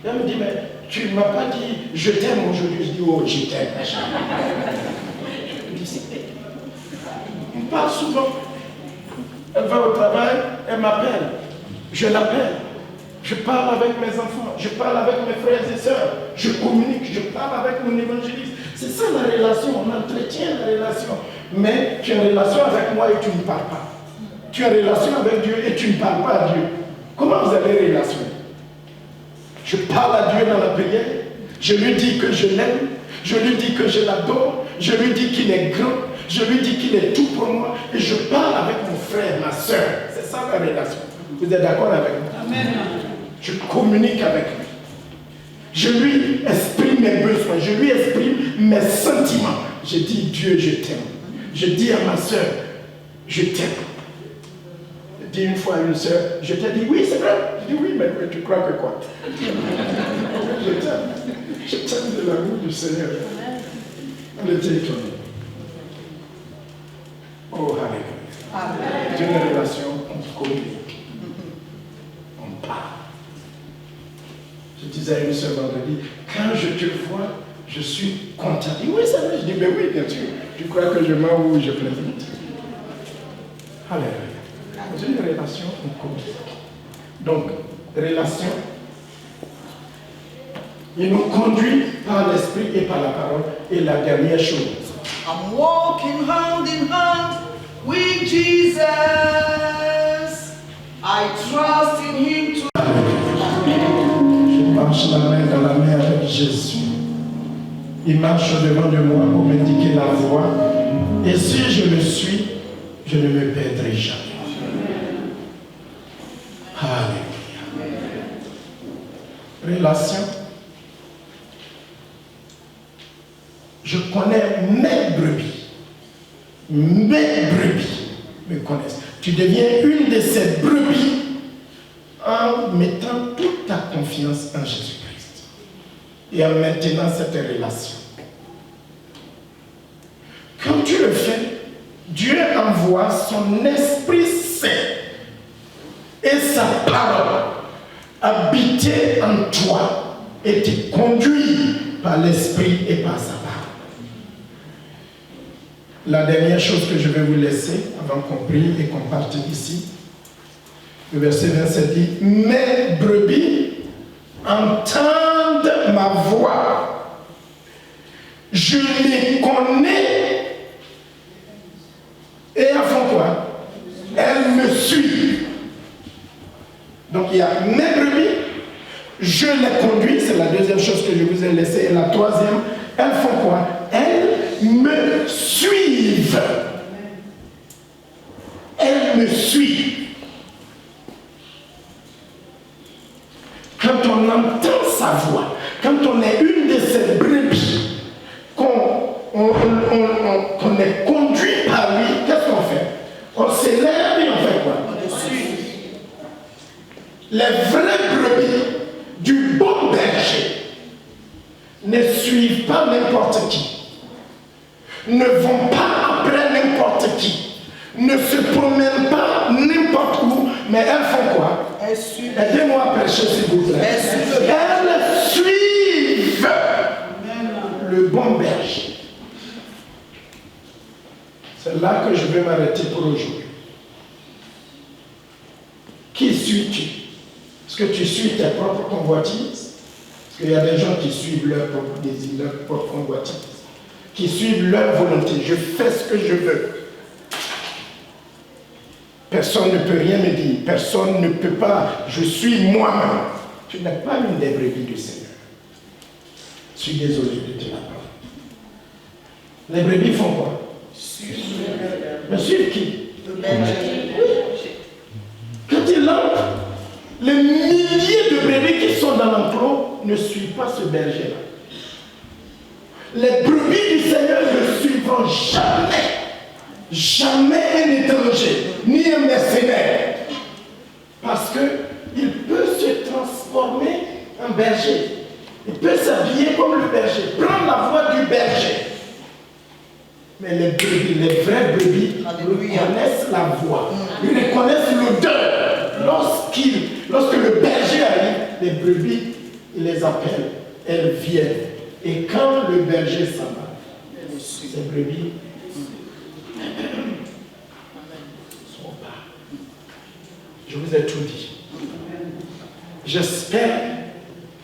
Elle me dit, mais tu ne m'as pas dit je t'aime aujourd'hui. Je dis, oh, je t'aime. On parle souvent. Elle va au travail, elle m'appelle. Je l'appelle. Je parle avec mes enfants. Je parle avec mes frères et sœurs. Je communique. Je parle avec mon évangéliste. C'est ça la relation. On entretient la relation. Mais tu es en relation avec moi et tu ne parles pas. Tu es en relation avec Dieu et tu ne parles pas à Dieu. Comment vous avez relation? Je parle à Dieu dans la prière. Je lui dis que je l'aime. Je lui dis que je l'adore. Je lui dis qu'il est grand. Je lui dis qu'il est tout pour moi. Et je parle avec mon frère, ma soeur. C'est ça la relation. Vous êtes d'accord avec moi? Amen. Je communique avec lui. Je lui exprime mes besoins. Je lui exprime mes sentiments. Je dis, Dieu, je t'aime. Je dis à ma soeur, je t'aime. Je dis une fois à une soeur, je t'ai dit, oui, c'est vrai. Je dis, oui, mais tu crois que quoi? Je t'aime. Je t'aime de l'amour du Seigneur. On était étonnés. Oh, alléluia. D'une relation, on communique. On parle. Je disais à une soeur vendredi, quand je te vois, je suis content. Elle dit, oui, c'est vrai. Je dis, mais oui, bien sûr. Tu crois que je mens ou je plaisante? Alléluia. Dans une relation, on communique. Donc, relation, il nous conduit par l'esprit et par la parole. Et la dernière chose. I'm walking hand in hand with Jesus. I trust in him to. Je marche la main dans la main avec Jésus. Il marche devant de moi pour m'indiquer la voie. Et si je le suis, je ne me perdrai jamais. Alléluia. Relation. Je connais mes brebis. Mes brebis me connaissent. Tu deviens une de ces brebis en mettant toute ta confiance en Jésus-Christ et en maintenant cette relation. Quand tu le fais, Dieu envoie son Esprit Saint et sa parole habiter en toi et te conduit par l'Esprit et par sa parole. La dernière chose que je vais vous laisser avant qu'on prie et qu'on parte d'ici, le verset 27 dit, mes brebis entendent ma voix. Je les connais. Et elles font quoi? Elles me suivent. Donc il y a mes brebis, je les conduis, c'est la deuxième chose que je vous ai laissée. Et la troisième, elles font quoi? Elles me suivent. Elles me suivent. Quand on entend sa voix, quand on est une de ces brebis, qu'on est conduit par lui, qu'est-ce qu'on fait? On s'élève et on fait quoi? On le suit. Les vraies brebis du bon berger ne suivent pas n'importe qui, ne vont pas après n'importe qui, ne se promènent pas n'importe où, mais elles font quoi? Elles suivent. Aidez-moi à prêcher s'il vous plaît. Elles suivent le bon berger. C'est là que je vais m'arrêter pour aujourd'hui. Qui suis-tu? Est-ce que tu suis tes propres convoitises? Parce qu'il y a des gens qui suivent leurs propres désirs, leurs propres convoitises, qui suivent leur volonté. Je fais ce que je veux. Personne ne peut rien me dire. Personne ne peut pas. Je suis moi-même. Tu n'es pas une des brebis du Seigneur. Je suis désolé de te l'apprendre. Les brebis font quoi? Mais suivre qui? Le berger. Quand il entre, les milliers de brebis qui sont dans l'enclos ne suivent pas ce berger-là. Les brebis du Seigneur ne suivront jamais. Jamais un étranger, ni un mercenaire. Parce qu'il peut se transformer en berger. Il peut s'habiller comme le berger, prendre la voix du berger. Mais les brebis, les vraies brebis, reconnaissent la voix. Ils reconnaissent l'odeur. Lorsque le berger arrive, les brebis, il les appelle. Elles viennent. Et quand le berger s'en va, ces brebis sont bas. Je vous ai tout dit. J'espère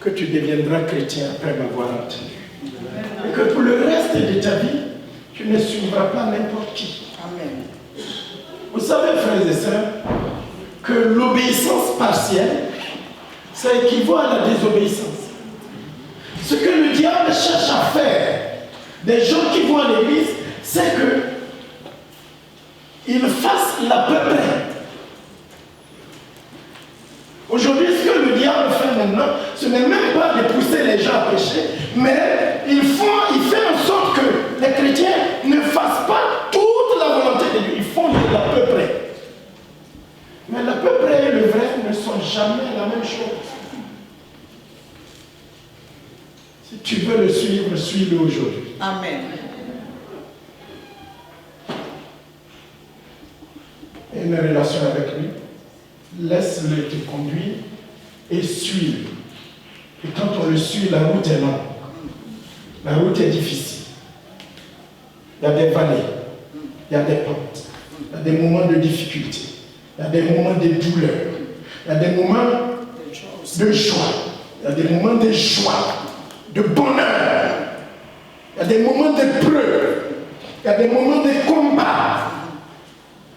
que tu deviendras chrétien après m'avoir entendu. Et que pour le reste de ta vie, tu ne suivras pas n'importe qui. Amen. Vous savez, frères et sœurs, que l'obéissance partielle, ça équivaut à la désobéissance. Ce que le diable cherche à faire, des gens qui vont à l'église, c'est que ils fassent l'à peu près. Aujourd'hui, ce que le diable fait maintenant, ce n'est même pas de pousser les gens à pécher, mais il fait en sorte que les chrétiens ne fassent pas toute la volonté de Dieu. Ils font l'à peu près. Mais l'à peu près et le vrai ne sont jamais la même chose. Si tu veux le suivre, suis-le aujourd'hui. Amen. Et une relation avec lui, laisse-le te conduire et suis-le. Et quand on le suit, la route est longue. La route est difficile. Il y a des vallées, il y a des pentes, il y a des moments de difficulté, il y a des moments de douleur, il y a des moments de joie, il y a des moments de joie, de bonheur, il y a des moments d'épreuve, il y a des moments de combat.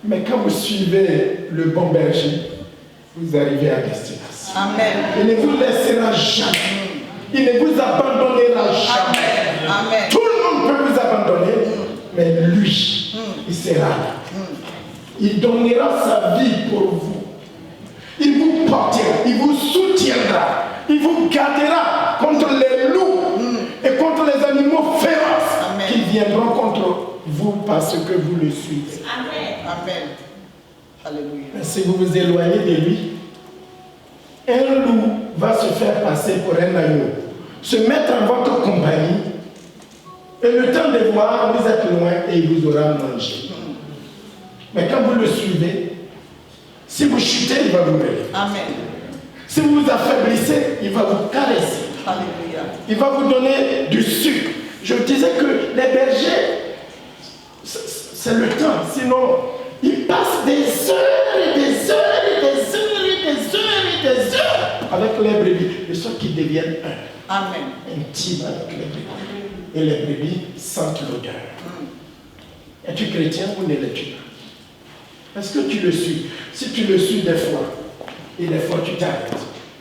Mais quand vous suivez le bon berger, vous arrivez à destination. Amen. Il ne vous laissera jamais. Il ne vous abandonnera jamais. Amen. Tout le monde peut vous abandonner, mais lui, il sera là. Il donnera sa vie pour vous. Il vous portera, il vous soutiendra, il vous gardera contre les loups et contre les animaux féroces qui viendront contre vous parce que vous le suivez. Amen. Amen. Alléluia. Mais si vous vous éloignez de lui, un loup va se faire passer pour un agneau, se mettre en votre compagnie, et le temps de voir, vous êtes loin et il vous aura mangé. Mais quand vous le suivez, si vous chutez, il va vous relever. Amen. Si vous vous affaiblissez, il va vous caresser. Alléluia. Il va vous donner du sucre. Je disais que les bergers, c'est le temps. Sinon, ils passent des heures et des heures et des heures et des heures et des heures avec les brebis. De sorte qu'ils deviennent un. Amen. Intime avec les brebis. Et les brebis sentent l'odeur. Es-tu chrétien ou ne l'es-tu pas? Est-ce que tu le suis? Si tu le suis des fois, et des fois tu t'arrêtes.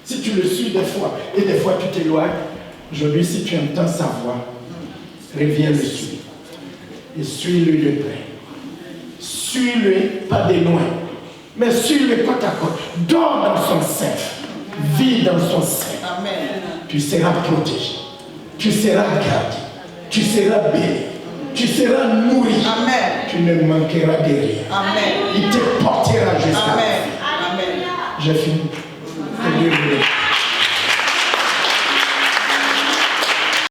Si tu le suis des fois, et des fois tu t'éloignes, aujourd'hui, si tu entends sa voix, reviens le suivre. Et suis-le de près. Suis-le pas de loin, mais suis-le côte à côte. Dors dans son sein. Vis dans son sein. Amen. Tu seras protégé. Tu seras gardé. Tu seras béni. Tu seras nourri. Amen. Tu ne manqueras de rien. Amen. Il te portera jusqu'à la fin. Amen. Amen. J'ai fini. Que Dieu vous bénisse.